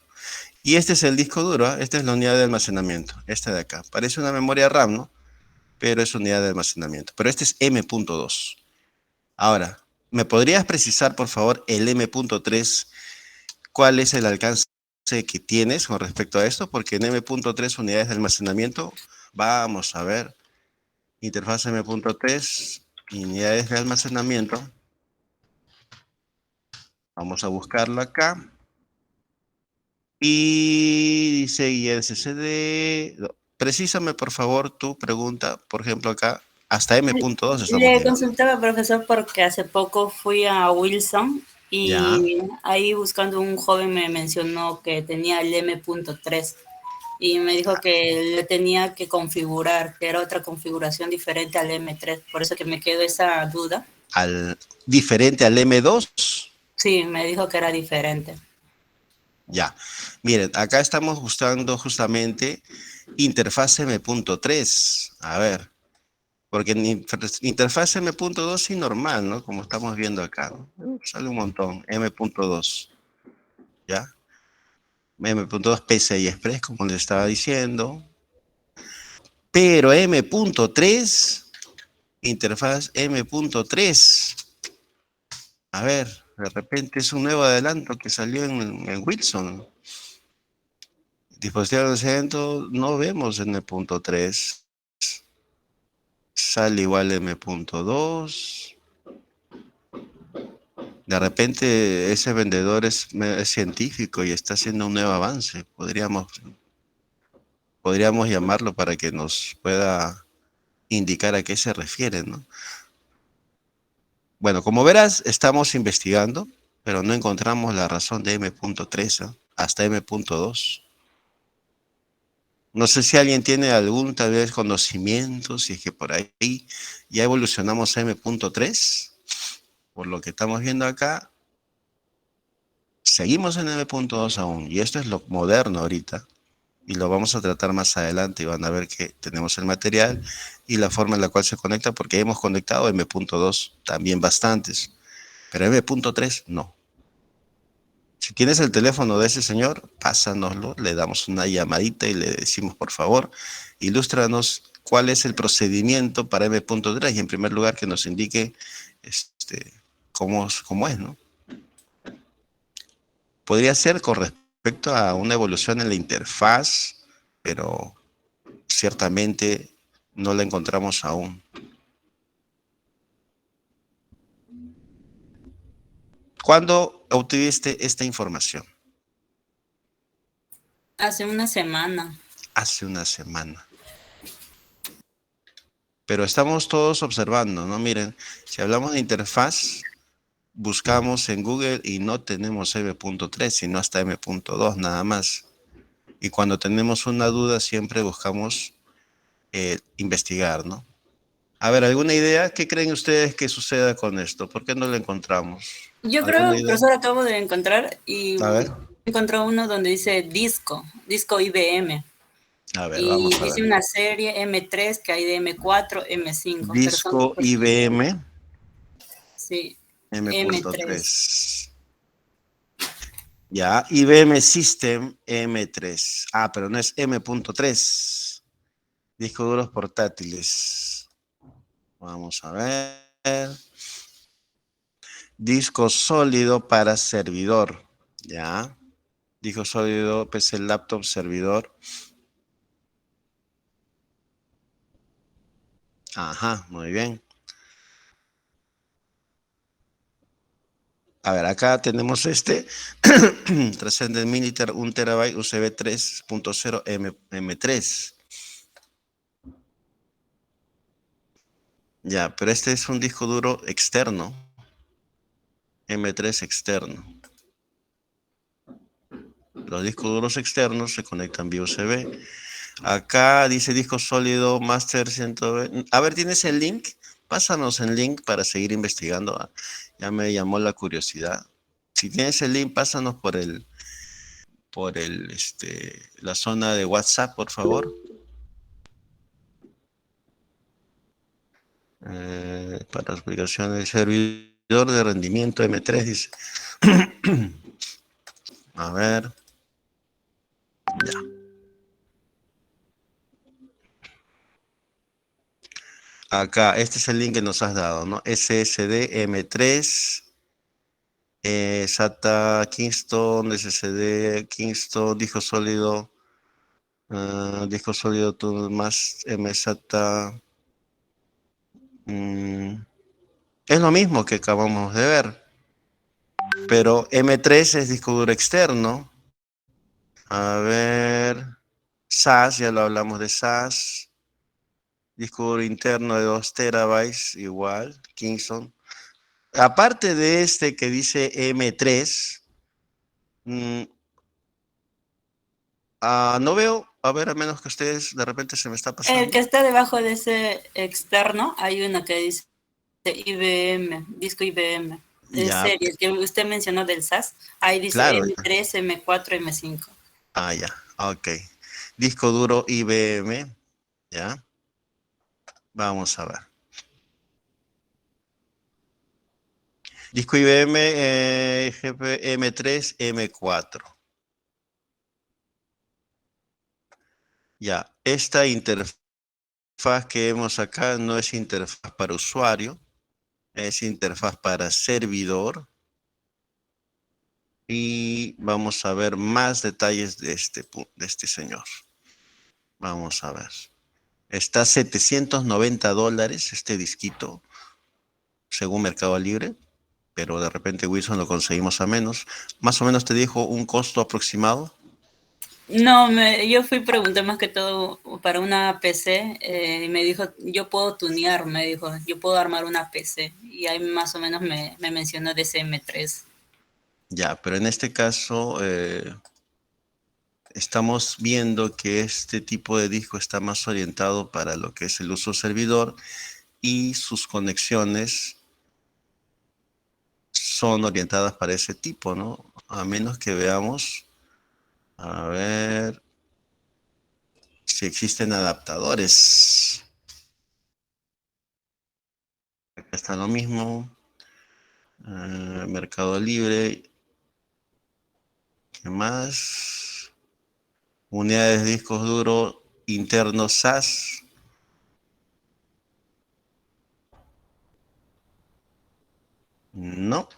Y este es el disco duro, ¿eh? Esta es la unidad de almacenamiento. Esta de acá. Parece una memoria RAM, ¿no? Pero es unidad de almacenamiento. Pero este es M.2. Ahora, ¿me podrías precisar, por favor, el M.3? ¿Cuál es el alcance que tienes con respecto a esto? Porque en M.3 unidades de almacenamiento, vamos a ver. Interfaz M.3, unidades de almacenamiento. Vamos a buscarlo acá. Y dice ISCD. Precísame, por favor, tu pregunta. Por ejemplo, acá, hasta M.2 estamos Le viendo. consultaba, profesor, porque hace poco fui a Wilson Ya. y ahí buscando un joven me mencionó que tenía el M.3 y me dijo que le tenía que configurar, que era otra configuración diferente al M3. Por eso que me quedó esa duda. Diferente al M2. Sí, me dijo que era diferente. Ya. Miren, acá estamos buscando justamente interfaz M.3. A ver. Porque en interfaz M.2 sí normal, ¿no? Como estamos viendo acá, ¿no? Sale un montón. M.2. ¿Ya? M.2 PCI Express, como les estaba diciendo. Pero M.3, interfaz M.3. A ver, de repente es un nuevo adelanto que salió en Wilson. Dispositivo de almacenamiento no vemos en M.3. Sale igual M.2. De repente ese vendedor es científico y está haciendo un nuevo avance. Podríamos llamarlo para que nos pueda indicar a qué se refiere, ¿no? Bueno, como verás, estamos investigando, pero no encontramos la razón de M.3, ¿eh? Hasta M.2. No sé si alguien tiene algún tal vez conocimiento, si es que por ahí ya evolucionamos a M.3. Por lo que estamos viendo acá, seguimos en M.2 aún, y esto es lo moderno ahorita, y lo vamos a tratar más adelante, y van a ver que tenemos el material y la forma en la cual se conecta, porque hemos conectado M.2 también bastantes, pero M.3 no. Si tienes el teléfono de ese señor, pásanoslo, le damos una llamadita y le decimos, por favor, ilústranos cuál es el procedimiento para M.3, y en primer lugar que nos indique cómo es, ¿no? Podría ser con respecto a una evolución en la interfaz, pero ciertamente no la encontramos aún. ¿Cuándo obtuviste esta información? Hace una semana. Hace una semana. Pero estamos todos observando, ¿no? Miren, si hablamos de interfaz, buscamos en Google y no tenemos M.3, sino hasta M.2 nada más. Y cuando tenemos una duda, siempre buscamos investigar, ¿no? A ver, ¿alguna idea? ¿Qué creen ustedes que suceda con esto? ¿Por qué no lo encontramos? Yo ¿Alguna creo, idea? profesor, acabo de encontrar y A ver, encontré uno donde dice disco IBM. a ver, Y vamos a dice ver. una serie M3 que hay de M4, M5, pero son Disco IBM sí, M3. M.3. Ya, IBM System M3. Ah, pero no es M.3. Discos duros portátiles. Vamos a ver. Disco sólido para servidor. Ya. Disco sólido, PC, laptop, servidor. Ajá, muy bien. A ver, acá tenemos Transcendent Minitel 1 TB USB 3.0 M3. Ya, pero este es un disco duro externo. M3 externo. Los discos duros externos se conectan vía USB. Acá dice disco sólido Master 120. A ver, ¿tienes el link? Pásanos el link para seguir investigando. Ah, ya me llamó la curiosidad. Si tienes el link, pásanos la zona de WhatsApp, por favor. Para explicación del servidor de rendimiento M3, dice. A ver. Ya. Acá, este es el link que nos has dado, ¿no? SSD M3, SATA Kingston, SSD Kingston, disco sólido más MSATA. Es lo mismo que acabamos de ver, pero M3 es disco duro externo. A ver, SAS, ya lo hablamos de SAS. Disco duro interno de 2 terabytes, igual, Kingston. Aparte de este que dice M3, no veo, a ver, a menos que ustedes de repente se me está El pasando. que está debajo de ese externo, hay uno que dice IBM, disco IBM. De Ya, serie, el que usted mencionó del SAS, ahí dice claro. M3, M4, M5. Ah, ya, ok. Disco duro IBM, ya. Vamos a ver. Disco IBM M3, M4. Ya, esta interfaz que vemos acá no es interfaz para usuario, es interfaz para servidor. Y vamos a ver más detalles de este señor. Vamos a ver. Está a $790 este disquito, según Mercado Libre, pero de repente Wilson lo conseguimos a menos. Más o menos te dijo un costo aproximado. No, yo pregunté más que todo para una PC y me dijo, yo puedo tunear, me dijo, yo puedo armar una PC. Y ahí más o menos me mencionó de ese M3. Ya, pero en este caso estamos viendo que este tipo de disco está más orientado para lo que es el uso servidor y sus conexiones son orientadas para ese tipo, ¿no? A menos que veamos, a ver si existen adaptadores. Acá está lo mismo. Mercado Libre. ¿Qué más? Unidades de discos duros internos SAS. No.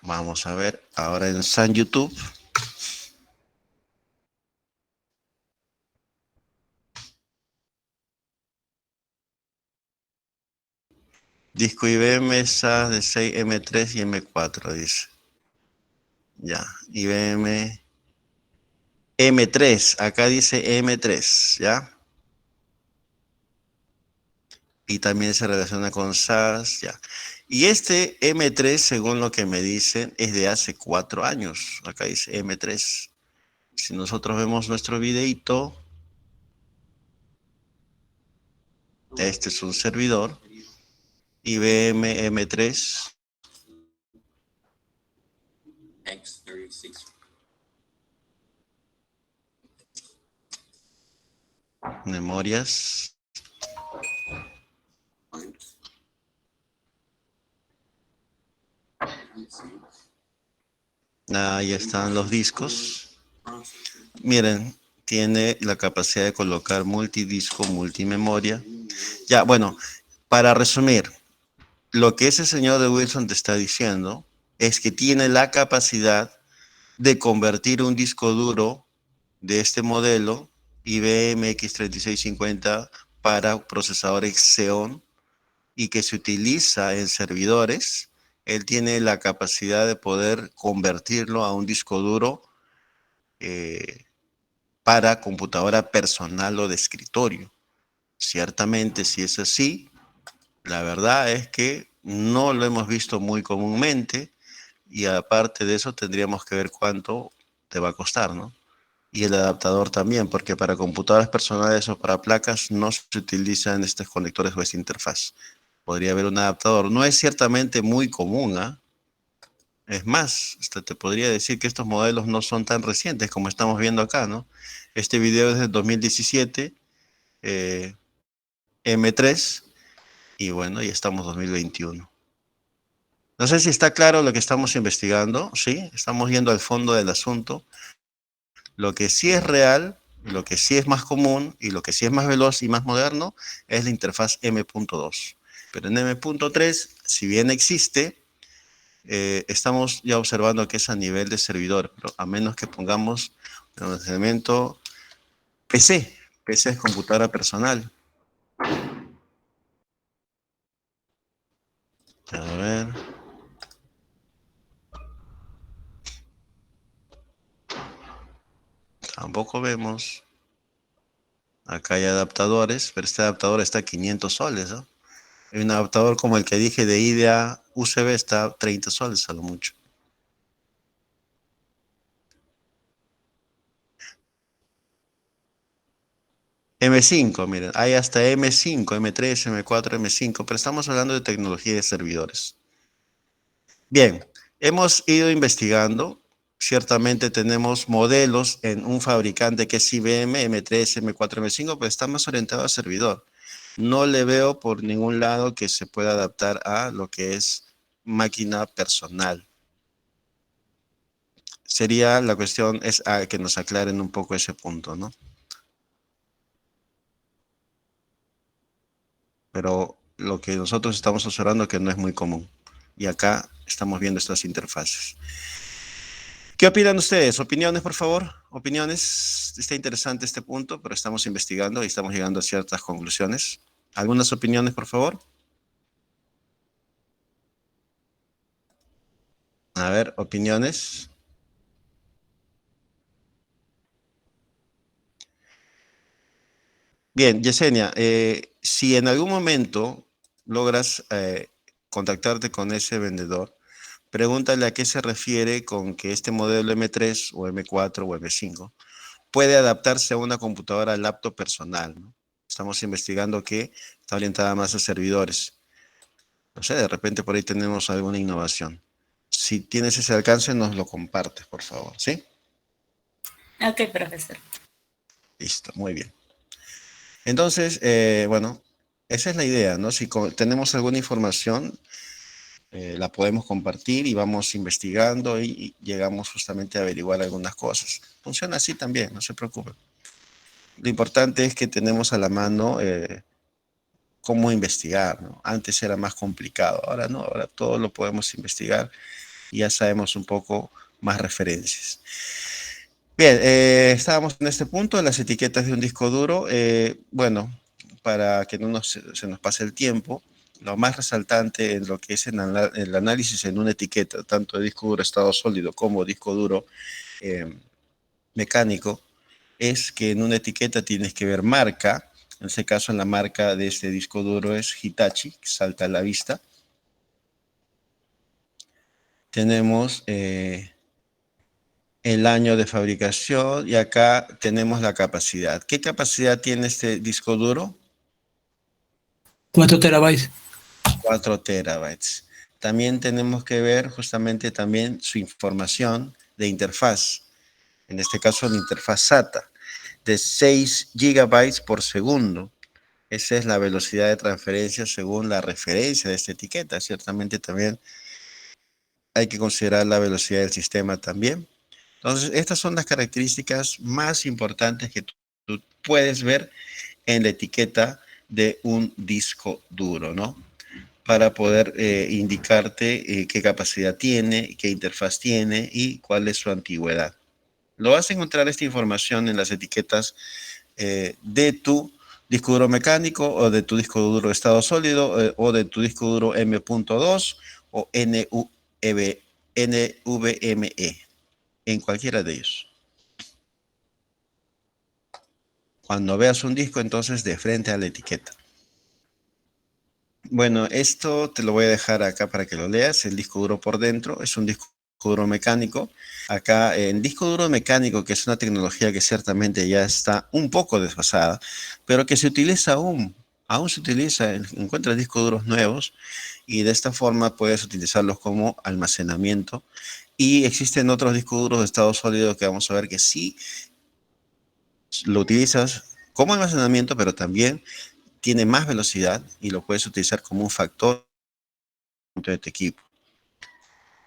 Vamos a ver ahora en San YouTube. Disco IBM SAS de 6 M3 y M4, dice. Ya, IBM M3, acá dice M3, ¿ya? Y también se relaciona con SAS, ya. Y este M3, según lo que me dicen, es de hace 4 años. Acá dice M3. Si nosotros vemos nuestro videito, este es un servidor, IBM M3. Memorias. Ahí están los discos. Miren, tiene la capacidad de colocar multidisco, multimemoria. Ya, bueno, para resumir, lo que ese señor de Wilson te está diciendo es que tiene la capacidad de convertir un disco duro de este modelo IBM X3650 para procesadores Xeon y que se utiliza en servidores. Él tiene la capacidad de poder convertirlo a un disco duro para computadora personal o de escritorio. Ciertamente, si es así, la verdad es que no lo hemos visto muy comúnmente y aparte de eso tendríamos que ver cuánto te va a costar, ¿no? Y el adaptador también, porque para computadoras personales o para placas no se utilizan estos conectores o esta interfaz. Podría haber un adaptador. No es ciertamente muy común, ¿ah? Es más, hasta te podría decir que estos modelos no son tan recientes como estamos viendo acá, ¿no? Este video es de 2017, M3, y bueno, ya estamos 2021. No sé si está claro lo que estamos investigando, ¿sí? Estamos yendo al fondo del asunto. Lo que sí es real, lo que sí es más común y lo que sí es más veloz y más moderno es la interfaz M.2. Pero en M.3, si bien existe, estamos ya observando que es a nivel de servidor, pero a menos que pongamos el elemento PC. PC es computadora personal. A ver. Tampoco vemos. Acá hay adaptadores, pero este adaptador está a 500 soles, ¿no? Hay un adaptador como el que dije de IDEA USB está a 30 soles a lo mucho. M5, miren, hay hasta M5, M3, M4, M5, pero estamos hablando de tecnología de servidores. Bien, hemos ido investigando. Ciertamente tenemos modelos en un fabricante que es IBM, M3, M4, M5, pero está más orientado a servidor. No le veo por ningún lado que se pueda adaptar a lo que es máquina personal. Sería la cuestión es que nos aclaren un poco ese punto, ¿no? Pero lo que nosotros estamos observando es que no es muy común. Y acá estamos viendo estas interfaces. ¿Qué opinan ustedes? ¿Opiniones, por favor? ¿Opiniones? Está interesante este punto, pero estamos investigando y estamos llegando a ciertas conclusiones. ¿Algunas opiniones, por favor? A ver, opiniones. Bien, Yesenia, si en algún momento logras contactarte con ese vendedor, pregúntale a qué se refiere con que este modelo M3 o M4 o M5 puede adaptarse a una computadora laptop personal, ¿no? Estamos investigando que está orientada más a servidores. No sé, de repente por ahí tenemos alguna innovación. Si tienes ese alcance, nos lo compartes, por favor, ¿sí? Ok, profesor. Listo, muy bien. Entonces, bueno, esa es la idea, ¿no? Si tenemos alguna información, la podemos compartir y vamos investigando y llegamos justamente a averiguar algunas cosas. Funciona así también, no se preocupen. Lo importante es que tenemos a la mano cómo investigar, ¿no? Antes era más complicado, ahora no, ahora todo lo podemos investigar y ya sabemos un poco más referencias. Bien, estábamos en este punto, las etiquetas de un disco duro. Bueno, para que no se nos pase el tiempo, lo más resaltante en lo que es el análisis en una etiqueta, tanto de disco duro estado sólido como disco duro mecánico, es que en una etiqueta tienes que ver marca. En este caso, la marca de este disco duro es Hitachi, que salta a la vista. Tenemos el año de fabricación y acá tenemos la capacidad. ¿Qué capacidad tiene este disco duro? 4 terabytes. 4 terabytes. También tenemos que ver justamente también su información de interfaz. En este caso, la interfaz SATA, de 6 gigabytes por segundo. Esa es la velocidad de transferencia según la referencia de esta etiqueta. Ciertamente también hay que considerar la velocidad del sistema también. Entonces, estas son las características más importantes que tú puedes ver en la etiqueta de un disco duro, ¿no? Para poder indicarte qué capacidad tiene, qué interfaz tiene y cuál es su antigüedad. Lo vas a encontrar esta información en las etiquetas de tu disco duro mecánico o de tu disco duro de estado sólido o de tu disco duro M.2 o NVMe, en cualquiera de ellos. Cuando veas un disco, entonces de frente a la etiqueta. Bueno, esto te lo voy a dejar acá para que lo leas. El disco duro por dentro es un disco duro mecánico. Acá el disco duro mecánico, que es una tecnología que ciertamente ya está un poco desfasada, pero que se utiliza aún se utiliza, encuentras discos duros nuevos y de esta forma puedes utilizarlos como almacenamiento. Y existen otros discos duros de estado sólido que vamos a ver que sí lo utilizas como almacenamiento, pero también tiene más velocidad y lo puedes utilizar como un factor de tu equipo.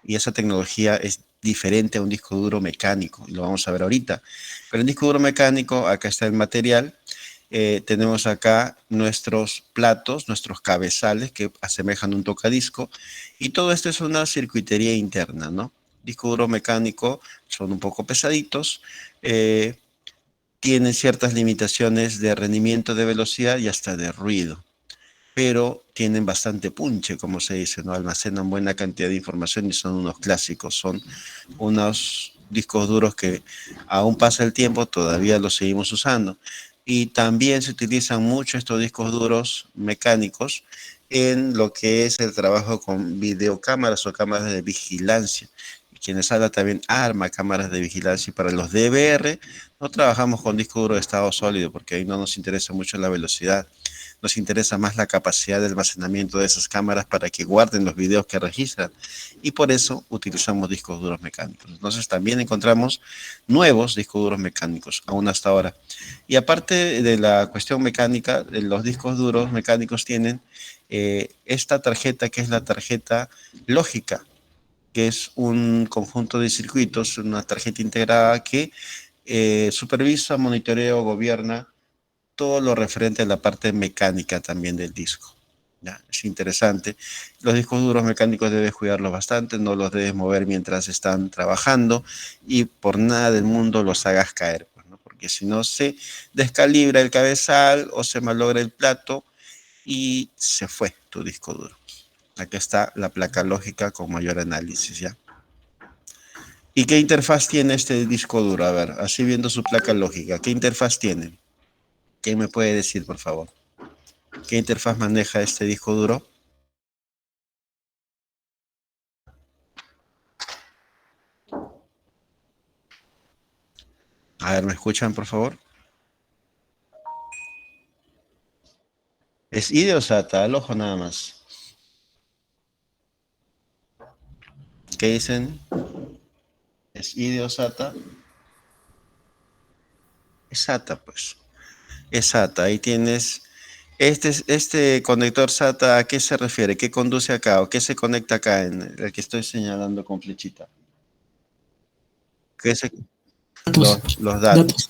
Y esa tecnología es diferente a un disco duro mecánico, y lo vamos a ver ahorita. Pero el disco duro mecánico, acá está el material. Tenemos acá nuestros platos, nuestros cabezales que asemejan un tocadisco. Y todo esto es una circuitería interna, ¿no? Disco duro mecánico son un poco pesaditos. Tienen ciertas limitaciones de rendimiento, de velocidad y hasta de ruido, pero tienen bastante punche, como se dice, ¿no? Almacenan buena cantidad de información y son unos clásicos, son unos discos duros que aún pasa el tiempo, todavía los seguimos usando. Y también se utilizan mucho estos discos duros mecánicos en lo que es el trabajo con videocámaras o cámaras de vigilancia. Quienes hablan también arma cámaras de vigilancia. Y para los DVR no trabajamos con disco duro de estado sólido porque ahí no nos interesa mucho la velocidad. Nos interesa más la capacidad de almacenamiento de esas cámaras para que guarden los videos que registran. Y por eso utilizamos discos duros mecánicos. Entonces también encontramos nuevos discos duros mecánicos, aún hasta ahora. Y aparte de la cuestión mecánica, los discos duros mecánicos tienen esta tarjeta que es la tarjeta lógica, que es un conjunto de circuitos, una tarjeta integrada que supervisa, monitorea o gobierna todo lo referente a la parte mecánica también del disco. ¿Ya? Es interesante. Los discos duros mecánicos debes cuidarlos bastante, no los debes mover mientras están trabajando y por nada del mundo los hagas caer, pues, ¿no? Porque si no se descalibra el cabezal o se malogra el plato y se fue tu disco duro. Aquí está la placa lógica con mayor análisis, ¿ya? ¿Y qué interfaz tiene este disco duro? A ver, así viendo su placa lógica, ¿qué interfaz tiene? ¿Quién me puede decir, por favor? ¿Qué interfaz maneja este disco duro? A ver, ¿me escuchan, por favor? ¿Es IDE o SATA? Al ojo nada más. ¿Qué dicen? ¿Es IDE o SATA? Es SATA, pues. Es SATA. Ahí tienes... Este conector SATA, ¿a qué se refiere? ¿Qué conduce acá? ¿O qué se conecta acá en el que estoy señalando con flechita? ¿Qué se... Los datos.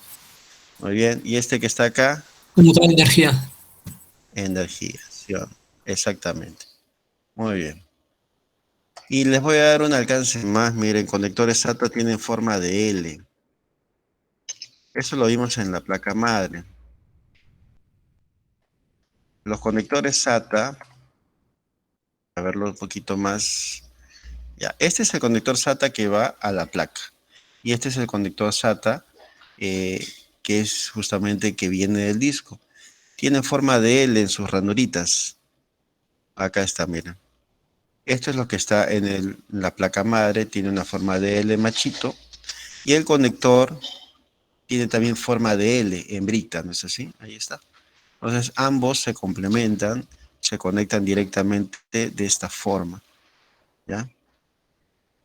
Muy bien. ¿Y este que está acá? Conector de energía. Energías. conexión. Exactamente. Muy bien. Y les voy a dar un alcance más. Miren, conectores SATA tienen forma de L. Eso lo vimos en la placa madre. Los conectores SATA, a verlo un poquito más. Ya, este es el conector SATA que va a la placa. Y este es el conector SATA que es justamente que viene del disco. Tiene forma de L en sus ranuritas. Acá está, miren. Esto es lo que está en la placa madre, tiene una forma de L machito. Y el conector tiene también forma de L, hembrita, ¿no es así? Ahí está. Entonces ambos se complementan, se conectan directamente de esta forma, ¿ya?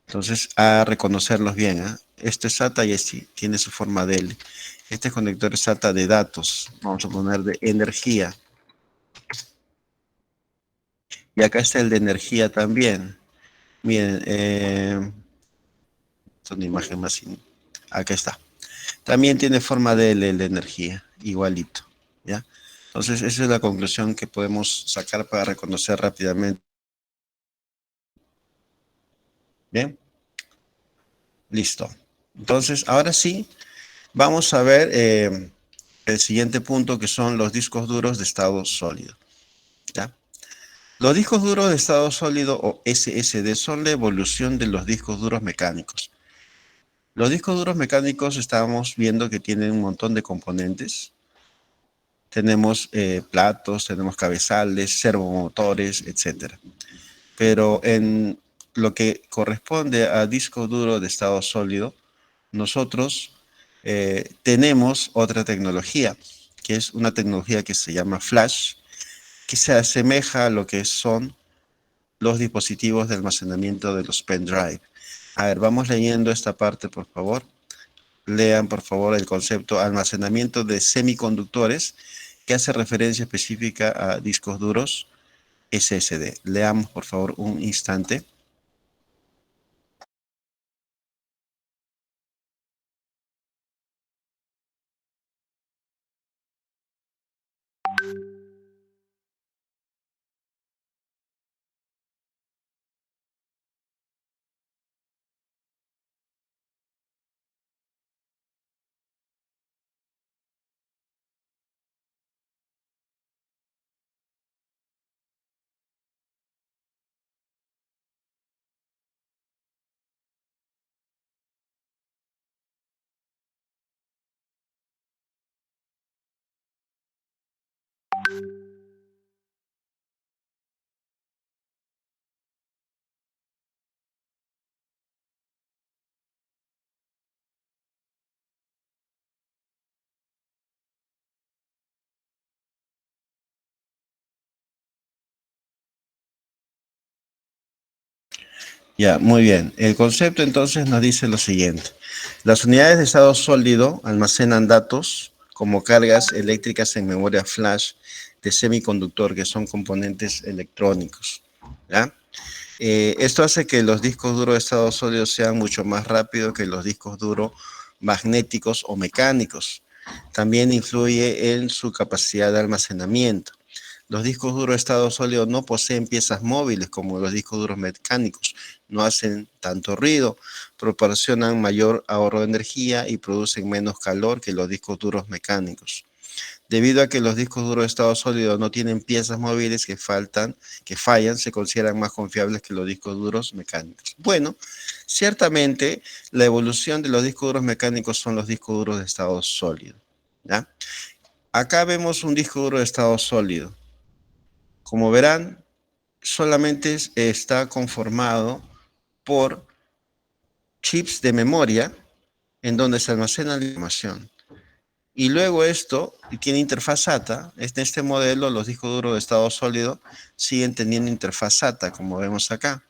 Entonces a reconocerlos bien, ¿eh? Este es SATA y este tiene su forma de L. Este conector es SATA de datos, vamos a poner de energía. Y acá está el de energía también. Miren, es una imagen más. Acá está. También tiene forma de L el de energía, igualito, ¿ya? Entonces, esa es la conclusión que podemos sacar para reconocer rápidamente. Bien, listo. Entonces, ahora sí, vamos a ver el siguiente punto, que son los discos duros de estado sólido, ¿ya? Los discos duros de estado sólido o SSD son la evolución de los discos duros mecánicos. Los discos duros mecánicos estábamos viendo que tienen un montón de componentes. Tenemos platos, tenemos cabezales, servomotores, etc. Pero en lo que corresponde a disco duro de estado sólido, nosotros tenemos otra tecnología, que es una tecnología que se llama flash, que se asemeja a lo que son los dispositivos de almacenamiento de los pendrive. A ver, vamos leyendo esta parte, por favor. Lean, por favor, el concepto almacenamiento de semiconductores, que hace referencia específica a discos duros SSD. Leamos, por favor, un instante. Ya, muy bien. El concepto entonces nos dice lo siguiente. Las unidades de estado sólido almacenan datos como cargas eléctricas en memoria flash de semiconductor, que son componentes electrónicos, ¿ya? Esto hace que los discos duros de estado sólido sean mucho más rápidos que los discos duros magnéticos o mecánicos. También influye en su capacidad de almacenamiento. Los discos duros de estado sólido no poseen piezas móviles como los discos duros mecánicos, no hacen tanto ruido, proporcionan mayor ahorro de energía y producen menos calor que los discos duros mecánicos. Debido a que los discos duros de estado sólido no tienen piezas móviles que fallan, se consideran más confiables que los discos duros mecánicos. Bueno, ciertamente la evolución de los discos duros mecánicos son los discos duros de estado sólido, ¿ya? Acá vemos un disco duro de estado sólido. Como verán, solamente está conformado por chips de memoria en donde se almacena la información. Y luego esto tiene interfaz SATA. En este modelo, los discos duros de estado sólido siguen teniendo interfaz SATA, como vemos acá.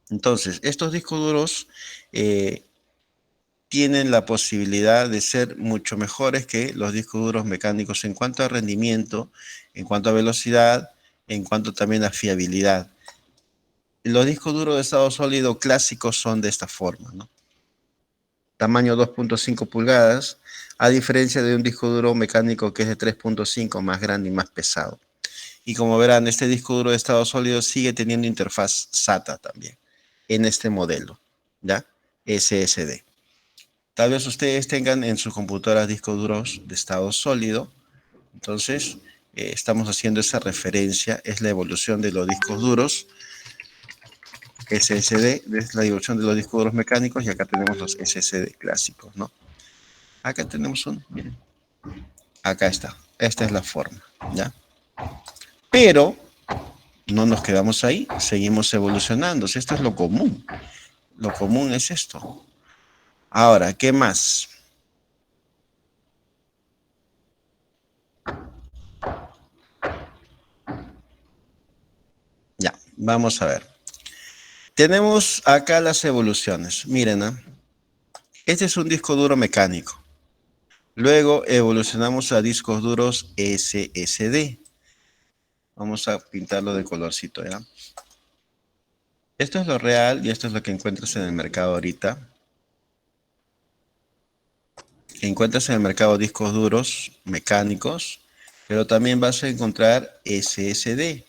Entonces, estos discos duros tienen la posibilidad de ser mucho mejores que los discos duros mecánicos en cuanto a rendimiento, en cuanto a velocidad, en cuanto también a fiabilidad. Los discos duros de estado sólido clásicos son de esta forma, ¿no? Tamaño 2.5 pulgadas, a diferencia de un disco duro mecánico que es de 3.5, más grande y más pesado. Y como verán, este disco duro de estado sólido sigue teniendo interfaz SATA también, en este modelo, ¿ya? SSD. Tal vez ustedes tengan en sus computadoras discos duros de estado sólido. Entonces, estamos haciendo esa referencia, es la evolución de los discos duros SSD, es la evolución de los discos duros mecánicos, y acá tenemos los SSD clásicos, ¿no? Acá tenemos uno, miren. Acá está, esta es la forma, ¿ya? Pero no nos quedamos ahí, seguimos evolucionando. Esto es lo común. Lo común es esto. Ahora, ¿qué más? Ya, vamos a ver. Tenemos acá las evoluciones. Miren, ¿eh? Este es un disco duro mecánico. Luego evolucionamos a discos duros SSD. Vamos a pintarlo de colorcito, ¿ya? Esto es lo real y esto es lo que encuentras en el mercado ahorita. Encuentras en el mercado discos duros mecánicos, pero también vas a encontrar SSD.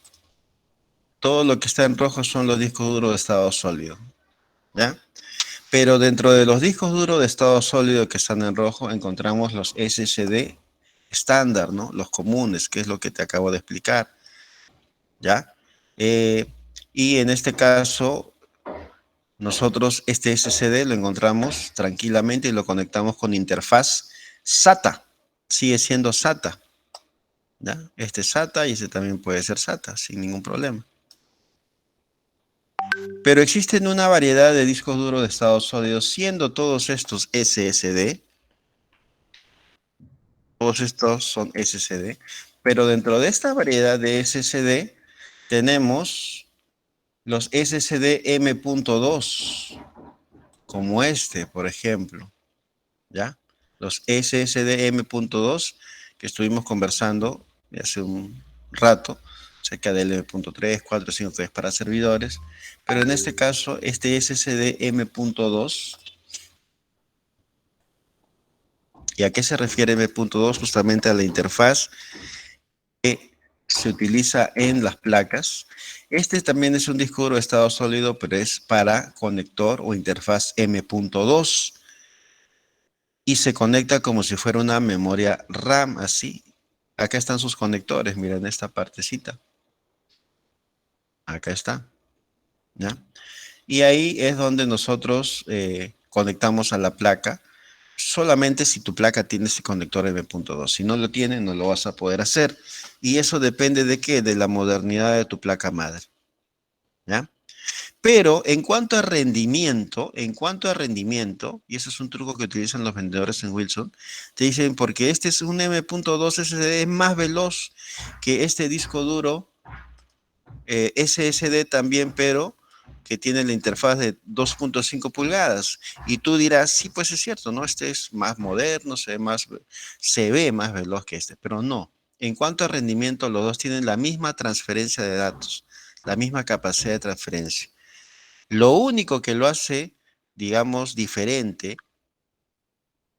Todo lo que está en rojo son los discos duros de estado sólido, ¿ya? Pero dentro de los discos duros de estado sólido que están en rojo, encontramos los SSD estándar, ¿no? Los comunes, que es lo que te acabo de explicar, ¿ya? Y en este caso, nosotros este SSD lo encontramos tranquilamente y lo conectamos con interfaz SATA. Sigue siendo SATA, ¿ya? Este es SATA y este también puede ser SATA, sin ningún problema. Pero existen una variedad de discos duros de estado sólido, siendo todos estos SSD. Todos estos son SSD. Pero dentro de esta variedad de SSD tenemos los SSD M.2, como este, por ejemplo, ¿ya? Los SSD M.2 que estuvimos conversando hace un rato, cerca del M.3, 4, 5, 3 para servidores, pero en este caso, este SSD M.2, ¿y a qué se refiere M.2? Justamente a la interfaz que se utiliza en las placas. Este también es un disco duro de estado sólido, pero es para conector o interfaz M.2 y se conecta como si fuera una memoria RAM, así. Acá están sus conectores, miren esta partecita. Acá está, ¿ya? Y ahí es donde nosotros conectamos a la placa, solamente si tu placa tiene ese conector M.2. Si no lo tiene, no lo vas a poder hacer. Y eso depende de qué, de la modernidad de tu placa madre, ¿ya? Pero en cuanto a rendimiento, y ese es un truco que utilizan los vendedores en Wilson, te dicen, porque este es un M.2 SSD, es más veloz que este disco duro SSD también, pero que tiene la interfaz de 2.5 pulgadas. Y tú dirás, sí, pues es cierto, ¿no? Este es más moderno, se ve más veloz que este, pero no. En cuanto a rendimiento, los dos tienen la misma transferencia de datos, la misma capacidad de transferencia. Lo único que lo hace, digamos, diferente,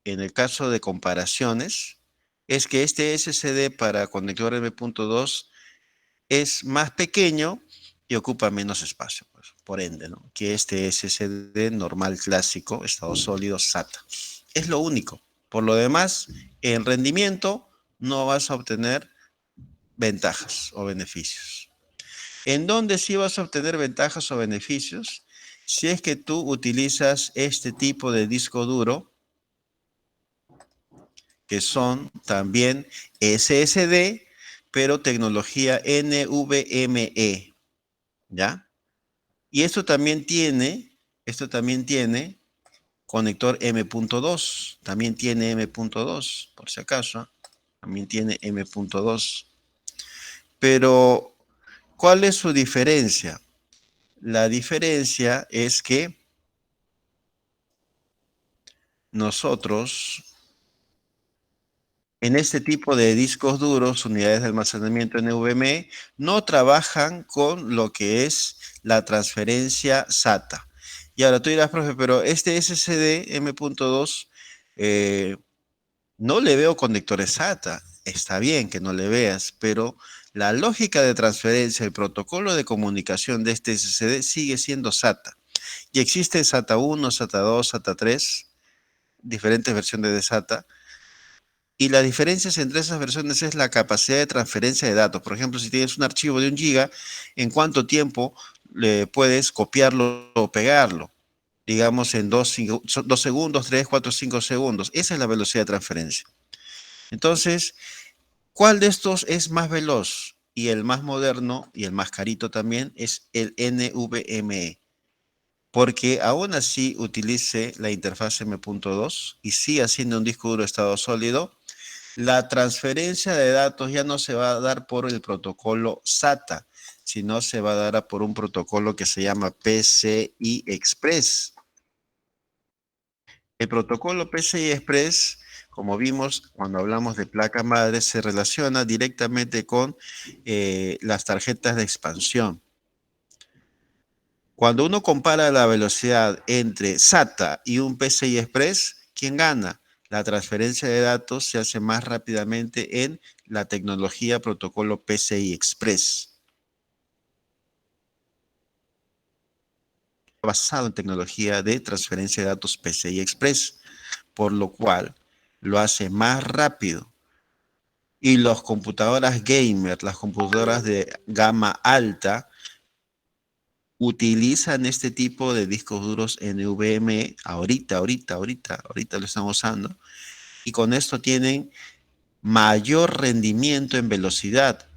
en el caso de comparaciones, es que este SSD para conector M.2 es más pequeño y ocupa menos espacio, pues, por ende, ¿no? Que este SSD normal clásico, estado sólido, SATA. Es lo único. Por lo demás, en rendimiento no vas a obtener ventajas o beneficios. ¿En dónde sí vas a obtener ventajas o beneficios? Si es que tú utilizas este tipo de disco duro, que son también SSD, pero tecnología NVMe, ¿ya? Y esto también tiene conector M.2, también tiene M.2, por si acaso, también tiene M.2. Pero, ¿cuál es su diferencia? La diferencia es que nosotros, en este tipo de discos duros, unidades de almacenamiento NVMe, no trabajan con lo que es la transferencia SATA. Y ahora tú dirás, profe, pero este SSD M.2 no le veo conectores SATA. Está bien que no le veas, pero La lógica de transferencia, el protocolo de comunicación de este SSD sigue siendo SATA. Y existe SATA 1, SATA 2, SATA 3, diferentes versiones de SATA. Y las diferencias entre esas versiones es la capacidad de transferencia de datos. Por ejemplo, si tienes un archivo de 1 giga, ¿en cuánto tiempo le puedes copiarlo o pegarlo? Digamos en 2 segundos, 3, 4, 5 segundos. Esa es la velocidad de transferencia. Entonces, ¿cuál de estos es más veloz? Y el más moderno y el más carito también es el NVMe. Porque aún así utilice la interfaz M.2 y siga siendo un disco duro de estado sólido, la transferencia de datos ya no se va a dar por el protocolo SATA, sino se va a dar por un protocolo que se llama PCI Express. El protocolo PCI Express, como vimos cuando hablamos de placa madre, se relaciona directamente con las tarjetas de expansión. Cuando uno compara la velocidad entre SATA y un PCI Express, ¿quién gana? La transferencia de datos se hace más rápidamente en la tecnología protocolo PCI Express. Basado en tecnología de transferencia de datos PCI Express, por lo cual lo hace más rápido. Y las computadoras gamer, las computadoras de gama alta, utilizan este tipo de discos duros NVMe, ahorita lo están usando, y con esto tienen mayor rendimiento en velocidad.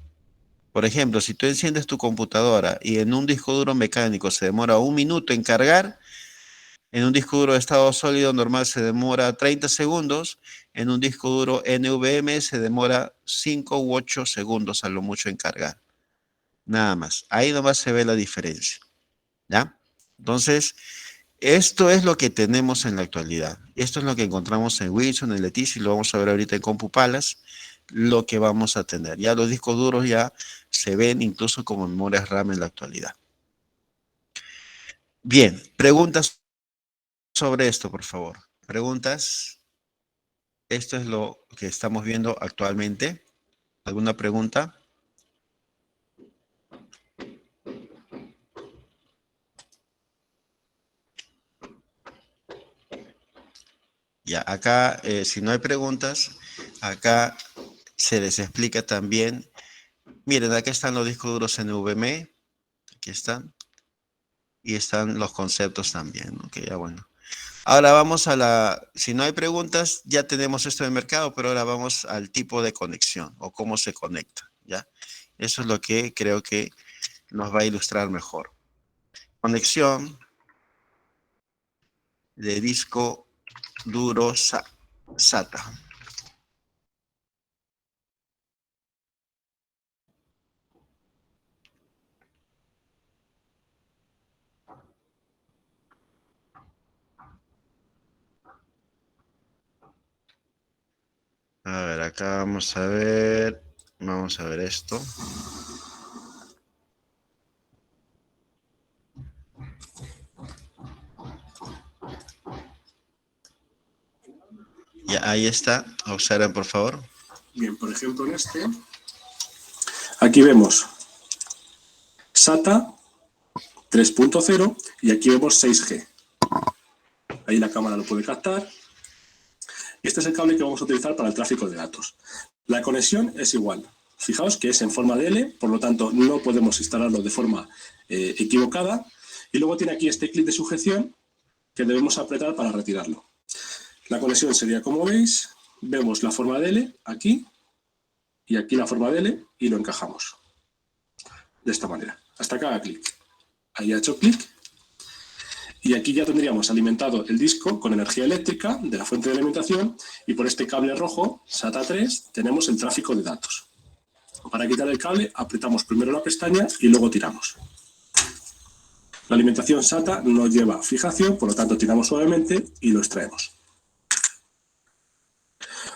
Por ejemplo, si tú enciendes tu computadora y en un disco duro mecánico se demora 1 minuto en cargar, en un disco duro de estado sólido normal se demora 30 segundos, en un disco duro NVMe se demora 5 u 8 segundos a lo mucho en cargar. Nada más. Ahí nomás se ve la diferencia. ¿Ya? Entonces, esto es lo que tenemos en la actualidad. Esto es lo que encontramos en Wilson, en Leticia, y lo vamos a ver ahorita en CompuPalace, lo que vamos a tener. Ya los discos duros ya se ven incluso como memorias RAM en la actualidad. Bien, preguntas sobre esto, por favor. Preguntas. Esto es lo que estamos viendo actualmente. ¿Alguna pregunta? Ya, acá, si no hay preguntas, acá se les explica también. Miren, acá están los discos duros NVMe. Aquí están. Y están los conceptos también, ¿no? Que ya bueno. Ahora vamos a si no hay preguntas, ya tenemos esto de mercado, pero ahora vamos al tipo de conexión o cómo se conecta, ¿ya? Eso es lo que creo que nos va a ilustrar mejor. Conexión de disco duro SATA. A ver, acá vamos a ver esto. Ya, ahí está. Observen, por favor. Bien, por ejemplo, en aquí vemos SATA 3.0 y aquí vemos 6G. Ahí la cámara lo puede captar. Este es el cable que vamos a utilizar para el tráfico de datos. La conexión es igual. Fijaos que es en forma de L, por lo tanto no podemos instalarlo de forma equivocada. Y luego tiene aquí este clic de sujeción que debemos apretar para retirarlo. La conexión sería como veis, vemos la forma de L aquí y aquí la forma de L y lo encajamos. De esta manera, hasta que haga clic. Ahí ha hecho clic. Y aquí ya tendríamos alimentado el disco con energía eléctrica de la fuente de alimentación y por este cable rojo, SATA 3, tenemos el tráfico de datos. Para quitar el cable, apretamos primero la pestaña y luego tiramos. La alimentación SATA no lleva fijación, por lo tanto tiramos suavemente y lo extraemos.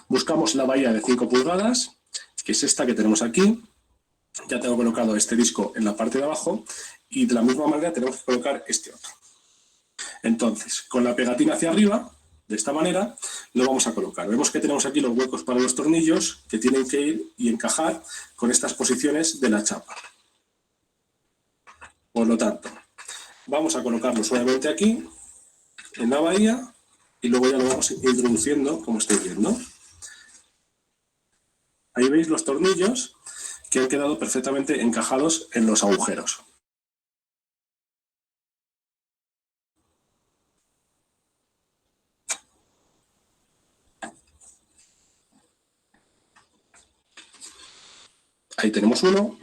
Buscamos la bahía de 5 pulgadas, que es esta que tenemos aquí. Ya tengo colocado este disco en la parte de abajo y de la misma manera tenemos que colocar este otro. Entonces, con la pegatina hacia arriba, de esta manera, lo vamos a colocar. Vemos que tenemos aquí los huecos para los tornillos que tienen que ir y encajar con estas posiciones de la chapa. Por lo tanto, vamos a colocarlo suavemente aquí, en la bahía, y luego ya lo vamos introduciendo, como estáis viendo. Ahí veis los tornillos que han quedado perfectamente encajados en los agujeros. Ahí tenemos uno,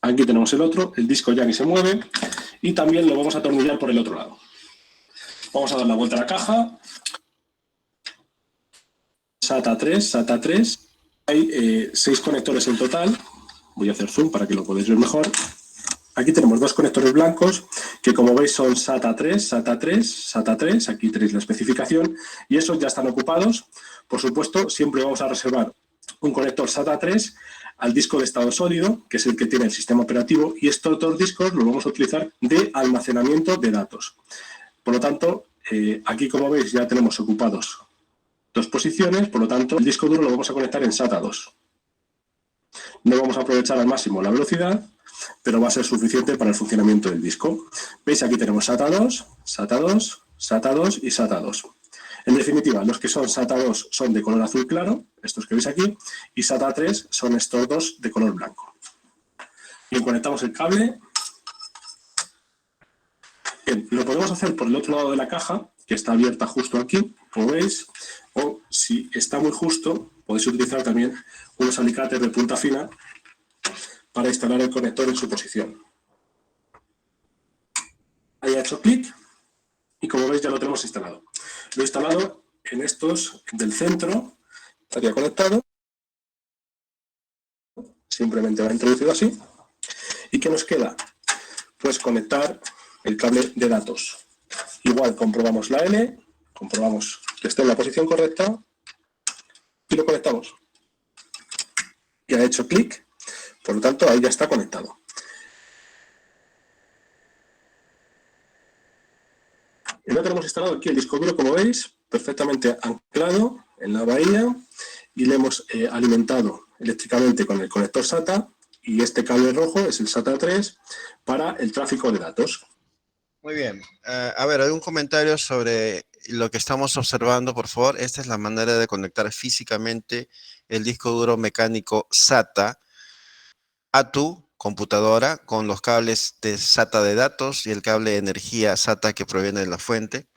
aquí tenemos el otro, el disco ya ni se mueve y también lo vamos a atornillar por el otro lado. Vamos a dar la vuelta a la caja. SATA 3. Hay 6 conectores en total. Voy a hacer zoom para que lo podáis ver mejor. Aquí tenemos 2 conectores blancos que, como veis, son SATA 3. Aquí tenéis la especificación y esos ya están ocupados. Por supuesto, siempre vamos a reservar un conector SATA 3 al disco de estado sólido, que es el que tiene el sistema operativo, y estos 2 discos los vamos a utilizar de almacenamiento de datos. Por lo tanto, aquí, como veis, ya tenemos ocupados 2 posiciones, por lo tanto, el disco duro lo vamos a conectar en SATA 2. No vamos a aprovechar al máximo la velocidad, pero va a ser suficiente para el funcionamiento del disco. ¿Veis? Aquí tenemos SATA 2, SATA 2, SATA 2 y SATA 2. En definitiva, los que son SATA 2 son de color azul claro, estos que veis aquí, y SATA 3 son estos 2 de color blanco. Bien, conectamos el cable. Bien, lo podemos hacer por el otro lado de la caja, que está abierta justo aquí, como veis, o si está muy justo, podéis utilizar también unos alicates de punta fina para instalar el conector en su posición. Ahí ha hecho clic y, como veis, ya lo tenemos instalado. Lo he instalado en estos del centro, estaría conectado, simplemente va introducido así. ¿Y qué nos queda? Pues conectar el cable de datos. Igual comprobamos la L, comprobamos que esté en la posición correcta y lo conectamos. Y ha hecho clic, por lo tanto ahí ya está conectado. Y ya tenemos instalado aquí el disco duro, como veis, perfectamente anclado en la bahía, y le hemos alimentado eléctricamente con el conector SATA, y este cable rojo es el SATA 3 para el tráfico de datos. Muy bien. A ver, ¿algún comentario sobre lo que estamos observando, por favor? Esta es la manera de conectar físicamente el disco duro mecánico SATA a tu computadora con los cables de SATA de datos y el cable de energía SATA que proviene de la fuente.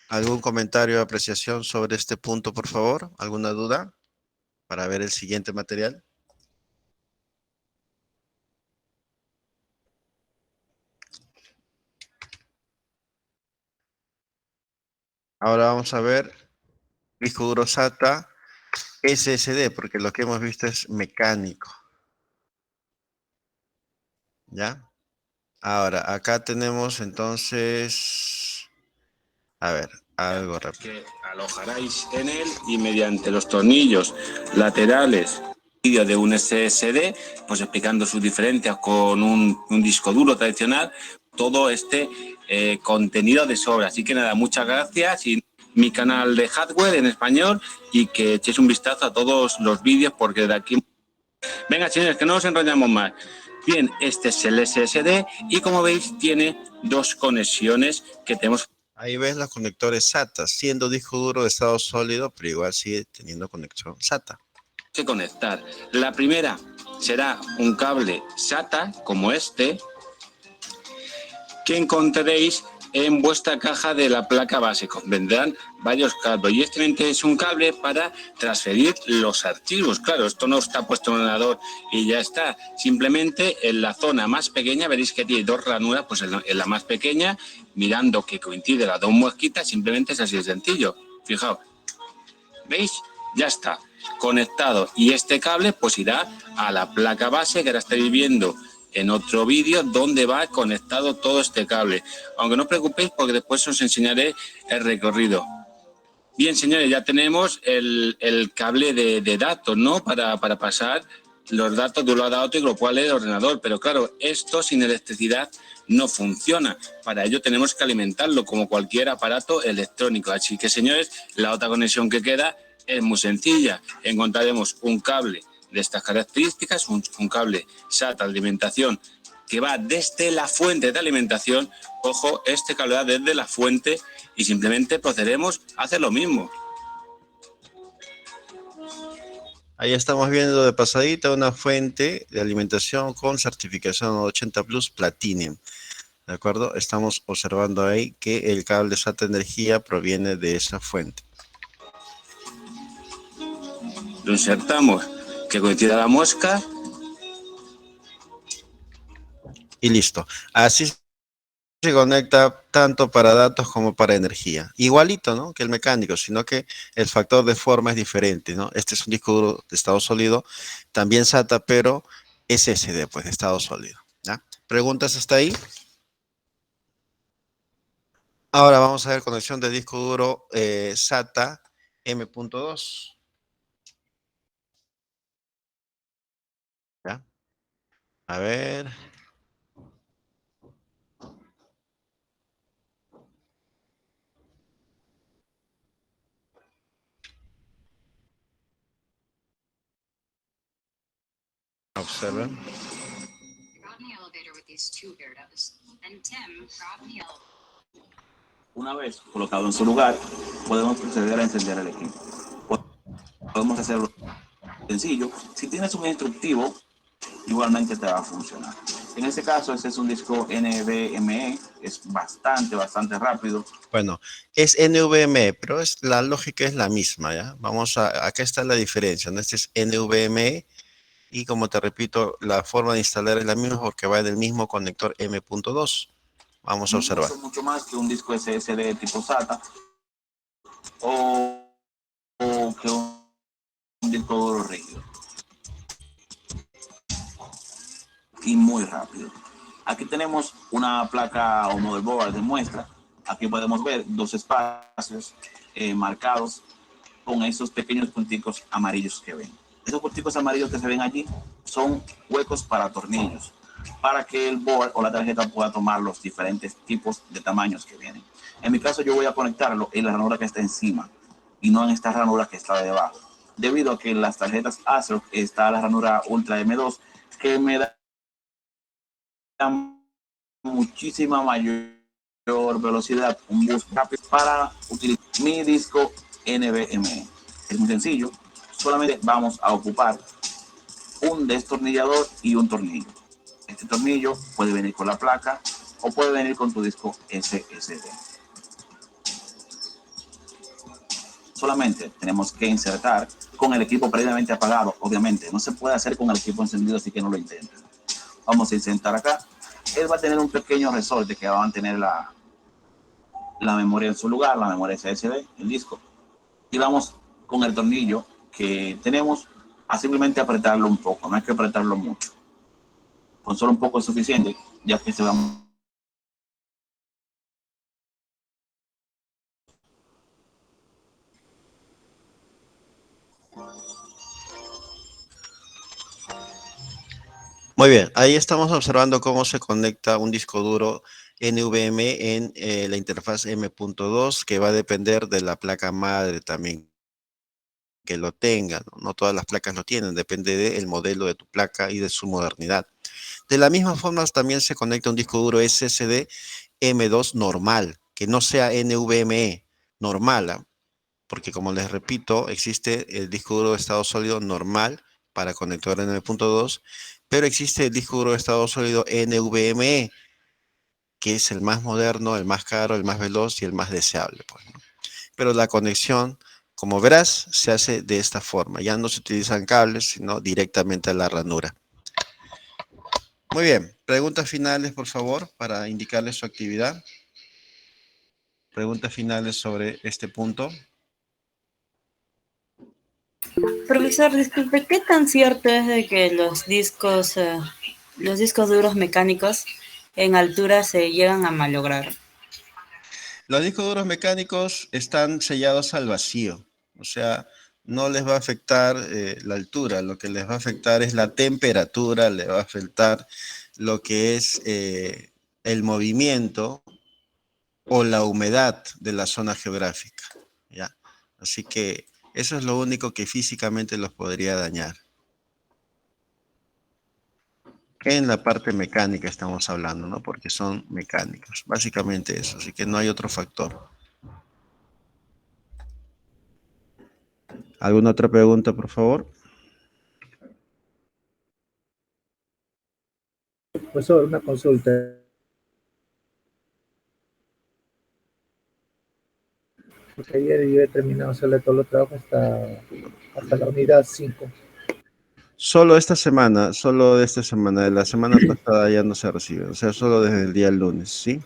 ¿Algún comentario o apreciación sobre este punto, por favor? ¿Alguna duda para ver el siguiente material? Ahora vamos a ver disco duro SATA SSD, porque lo que hemos visto es mecánico. ¿Ya? Ahora, acá tenemos entonces, a ver, algo rápido. Que alojaréis en él y mediante los tornillos laterales vídeo de un SSD, pues explicando sus diferencias con un disco duro tradicional, todo este contenido de sobra. Así que nada, muchas gracias, y mi canal de hardware en español, y que echéis un vistazo a todos los vídeos, porque de aquí... Venga, señores, que no nos enrollamos más. Bien, este es el SSD y, como veis, tiene 2 conexiones que tenemos. Ahí ves los conectores SATA, siendo disco duro de estado sólido, pero igual sigue teniendo conexión SATA. Que conectar. La primera será un cable SATA, como este, que encontraréis en vuestra caja de la placa base. Vendrán varios cables, y este es un cable para transferir los archivos. Claro, esto no está puesto en el ordenador y ya está. Simplemente en la zona más pequeña veréis que tiene 2 ranuras, pues en la más pequeña, mirando que coincide las 2 mosquitas, simplemente es así de sencillo. Fijaos, ¿veis? Ya está conectado, y este cable pues irá a la placa base, que ahora estáis viendo en otro vídeo donde va conectado todo este cable. Aunque no os preocupéis, porque después os enseñaré el recorrido. Bien, señores, ya tenemos el cable de datos, ¿no? Para pasar los datos de un lado a otro, y lo cual es el ordenador. Pero claro, esto sin electricidad no funciona. Para ello tenemos que alimentarlo como cualquier aparato electrónico. Así que, señores, la otra conexión que queda es muy sencilla. Encontraremos un cable de estas características, un cable SATA de alimentación que va desde la fuente de alimentación. Ojo, este cable va desde la fuente y simplemente procederemos a hacer lo mismo. Ahí estamos viendo de pasadita una fuente de alimentación con certificación 80 Plus Platinum. ¿De acuerdo? Estamos observando ahí que el cable SATA energía proviene de esa fuente. Lo insertamos, que coincida la muesca. Y listo. Así se conecta tanto para datos como para energía. Igualito, ¿no?, que el mecánico, sino que el factor de forma es diferente, ¿no? Este es un disco duro de estado sólido, también SATA, pero SSD, pues, de estado sólido, ¿ya? ¿Preguntas hasta ahí? Ahora vamos a ver conexión de disco duro SATA M.2. ¿Ya? A ver. Observen. Una vez colocado en su lugar, podemos proceder a encender el equipo. Podemos hacerlo sencillo. Si tienes un instructivo, igualmente te va a funcionar. En este caso, este es un disco NVMe, es bastante rápido. Bueno, es NVMe, pero la lógica es la misma, ¿ya? Acá está la diferencia, ¿no? Este es NVMe y, como te repito, la forma de instalar es la misma porque va en el mismo conector M.2. Vamos a observar. No es mucho más que un disco SSD tipo SATA o que un disco duro rígido. Y muy rápido. Aquí tenemos una placa o motherboard de muestra. Aquí podemos ver dos espacios marcados con esos pequeños punticos amarillos que ven. Esos punticos amarillos que se ven allí son huecos para tornillos, para que el board o la tarjeta pueda tomar los diferentes tipos de tamaños que vienen. En mi caso, yo voy a conectarlo en la ranura que está encima y no en esta ranura que está debajo, debido a que en las tarjetas ASRock está la ranura Ultra M2 que me da muchísima mayor velocidad, un boost rápido para utilizar mi disco NVMe. Es muy sencillo, solamente vamos a ocupar un destornillador y un tornillo. Este tornillo puede venir con la placa o puede venir con tu disco SSD. Solamente tenemos que insertar con el equipo previamente apagado. Obviamente no se puede hacer con el equipo encendido, así que no lo intenten. Vamos a insertar acá. Él va a tener un pequeño resorte que va a mantener la memoria en su lugar, la memoria SSD, el disco. Y vamos con el tornillo que tenemos a simplemente apretarlo un poco, no hay que apretarlo mucho. Con solo un poco es suficiente, ya que se va. Muy bien, ahí estamos observando cómo se conecta un disco duro NVMe en la interfaz M.2, que va a depender de la placa madre también que lo tenga, ¿no? No todas las placas lo tienen, depende del modelo de tu placa y de su modernidad. De la misma forma también se conecta un disco duro SSD M2 normal, que no sea NVMe, normal, ¿eh? Porque, como les repito, existe el disco duro de estado sólido normal para conector M.2, pero existe el disco duro de estado sólido NVMe, que es el más moderno, el más caro, el más veloz y el más deseable, pues, ¿no? Pero la conexión, como verás, se hace de esta forma. Ya no se utilizan cables, sino directamente a la ranura. Muy bien. Preguntas finales, por favor, para indicarles su actividad. Preguntas finales sobre este punto. Profesor, disculpe, ¿qué tan cierto es de que los discos duros mecánicos en altura se llegan a malograr? Los discos duros mecánicos están sellados al vacío, o sea, no les va a afectar la altura, lo que les va a afectar es la temperatura, les va a afectar lo que es el movimiento o la humedad de la zona geográfica, ¿ya? Así que eso es lo único que físicamente los podría dañar. En la parte mecánica estamos hablando, ¿no? Porque son mecánicos. Básicamente eso, así que no hay otro factor. ¿Alguna otra pregunta, por favor? Profesor, una consulta. Porque ayer yo he terminado de hacerle todos los trabajos hasta la unidad 5. Solo esta semana, solo de esta semana, de la semana pasada ya no se recibe, o sea, solo desde el día lunes, ¿sí?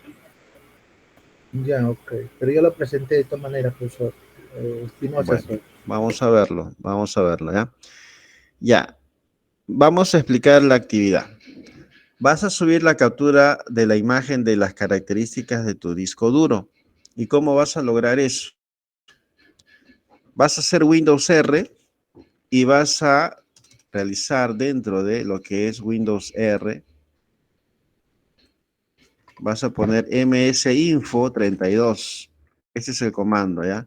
Ya, ok. Pero yo lo presenté de todas maneras, profesor. Espinosa, Bueno, vamos a verlo, ¿ya? Ya, vamos a explicar la actividad. Vas a subir la captura de la imagen de las características de tu disco duro. ¿Y cómo vas a lograr eso? Vas a hacer Windows R y vas a realizar dentro de lo que es Windows R, vas a poner msinfo32. Este es el comando, ¿ya?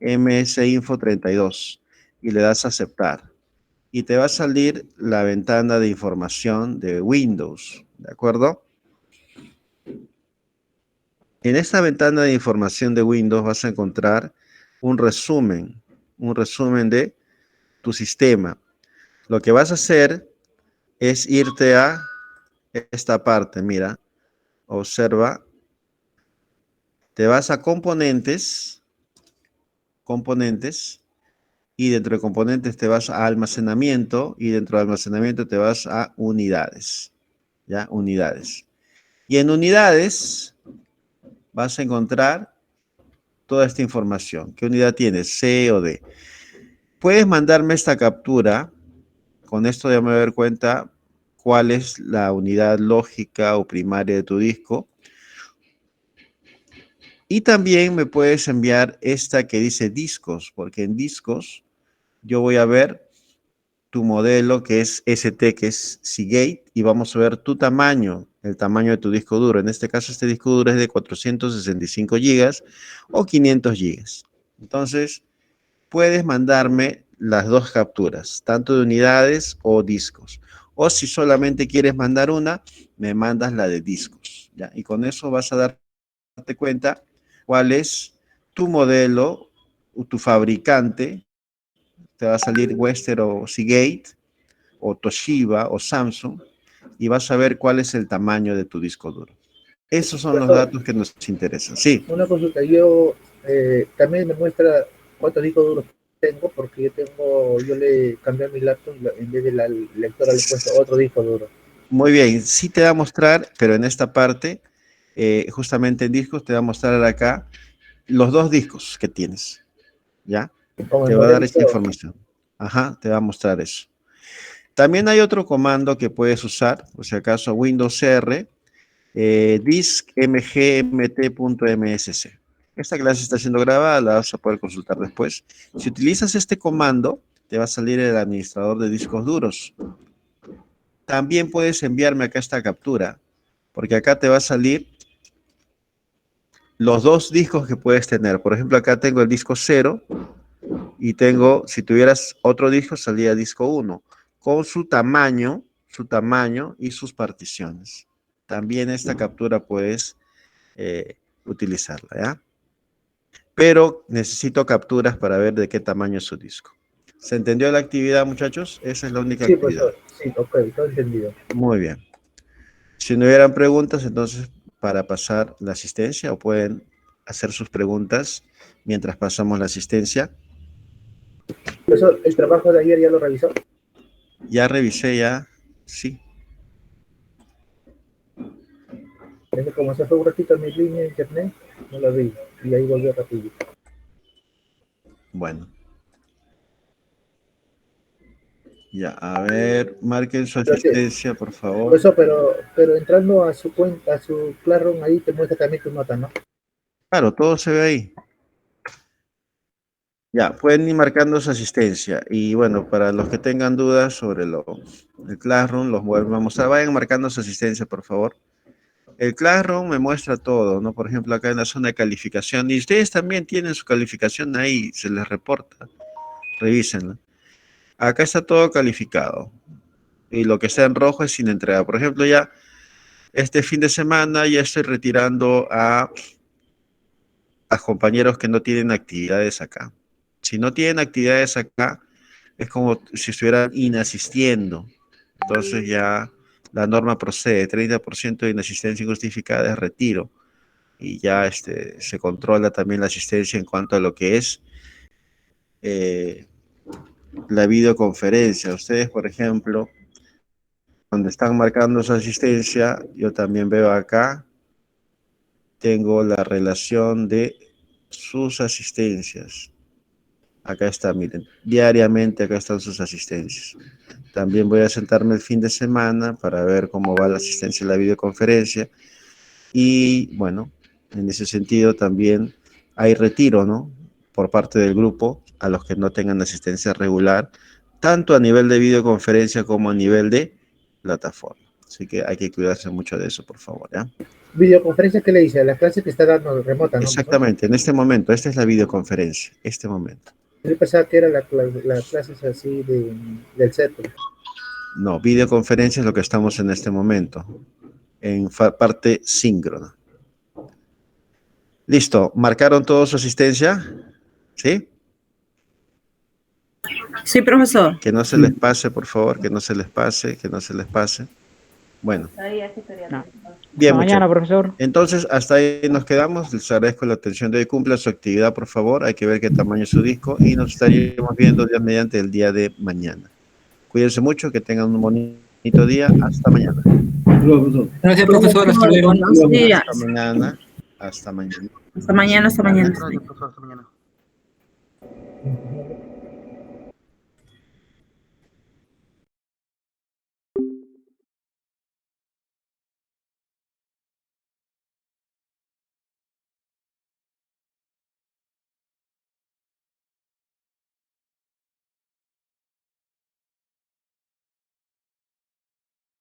msinfo32 y le das a aceptar. Y te va a salir la ventana de información de Windows, ¿de acuerdo? En esta ventana de información de Windows vas a encontrar un resumen de tu sistema. Lo que vas a hacer es irte a esta parte, mira, observa, te vas a componentes, y dentro de componentes te vas a almacenamiento, y dentro de almacenamiento te vas a unidades, ¿ya? Unidades. Y en unidades vas a encontrar toda esta información. ¿Qué unidad tienes? C o D. Puedes mandarme esta captura, con esto ya me voy a dar cuenta cuál es la unidad lógica o primaria de tu disco. Y también me puedes enviar esta que dice discos, porque en discos yo voy a ver tu modelo que es ST, que es Seagate, y vamos a ver tu tamaño, el tamaño de tu disco duro. En este caso, este disco duro es de 465 gigas o 500 gigas. Entonces, puedes mandarme las dos capturas, tanto de unidades o discos. O si solamente quieres mandar una, me mandas la de discos, ¿ya? Y con eso vas a darte cuenta cuál es tu modelo, o tu fabricante. Te va a salir Western o Seagate, o Toshiba, o Samsung, y vas a ver cuál es el tamaño de tu disco duro. Esos son los datos que nos interesan. Sí. Una consulta, yo también me muestra cuántos discos duros tengo, porque yo le cambié a mi laptop, en vez de la lectora le he puesto otro disco duro. Muy bien, sí te va a mostrar, pero en esta parte, justamente en discos, te va a mostrar acá los dos discos que tienes, ¿ya? Te va a dar esta información. Ajá, te va a mostrar eso. También hay otro comando que puedes usar, por si acaso, Windows R, diskmgmt.msc. Esta clase está siendo grabada, la vas a poder consultar después. Si utilizas este comando, te va a salir el administrador de discos duros. También puedes enviarme acá esta captura, porque acá te va a salir los dos discos que puedes tener. Por ejemplo, acá tengo el disco 0 y tengo, si tuvieras otro disco, salía disco 1, con su tamaño y sus particiones. También esta captura puedes utilizarla, ¿ya? Pero necesito capturas para ver de qué tamaño es su disco. ¿Se entendió la actividad, muchachos? Esa es la única actividad. Sí, ok, todo entendido. Muy bien. Si no hubieran preguntas, entonces, para pasar la asistencia, o pueden hacer sus preguntas mientras pasamos la asistencia. Profesor, ¿el trabajo de ayer ya lo revisó? Ya revisé, ya, sí. Como se fue un ratito a mi línea de internet, no lo vi, y ahí volvió rápido. Bueno. Ya, a ver, marquen su asistencia, por favor. Profesor, pero entrando a su cuenta, a su Classroom, ahí te muestra también tu nota, ¿no? Claro, todo se ve ahí. Ya, pueden ir marcando su asistencia. Y bueno, para los que tengan dudas sobre el Classroom, los vamos a mostrar. Vayan marcando su asistencia, por favor. El Classroom me muestra todo, ¿no? Por ejemplo, acá en la zona de calificación, y ustedes también tienen su calificación ahí, se les reporta, revísenla. Acá está todo calificado, y lo que está en rojo es sin entrega. Por ejemplo, ya este fin de semana ya estoy retirando a compañeros que no tienen actividades acá. Si no tienen actividades acá, es como si estuvieran inasistiendo. Entonces ya la norma procede, 30% de inasistencia injustificada es retiro. Y ya se controla también la asistencia en cuanto a lo que es la videoconferencia. Ustedes, por ejemplo, cuando están marcando su asistencia, yo también veo acá, tengo la relación de sus asistencias. Acá está, miren, diariamente acá están sus asistencias. También voy a sentarme el fin de semana para ver cómo va la asistencia a la videoconferencia. Y bueno, en ese sentido también hay retiro, ¿no? Por parte del grupo a los que no tengan asistencia regular, tanto a nivel de videoconferencia como a nivel de plataforma. Así que hay que cuidarse mucho de eso, por favor, ¿ya? ¿Videoconferencia qué le dice? La clase que está dando remota, ¿no? Exactamente, en este momento, esta es la videoconferencia, este momento. Yo pensaba que era la clase así del centro. No, videoconferencia es lo que estamos en este momento, en parte síncrona. Listo, ¿marcaron toda su asistencia? ¿Sí? Sí, profesor. Que no se les pase, por favor, que no se les pase, que no se les pase. Bueno. Bien, mañana, profesor. Entonces, hasta ahí nos quedamos. Les agradezco la atención de hoy. Cumpla su actividad, por favor. Hay que ver qué tamaño es su disco y nos estaríamos viendo Dios mediante el día de mañana. Cuídense mucho, que tengan un bonito día. Hasta mañana. Gracias, profesor. Hasta luego. Hasta mañana. Hasta mañana. Hasta mañana, hasta mañana. Hasta mañana.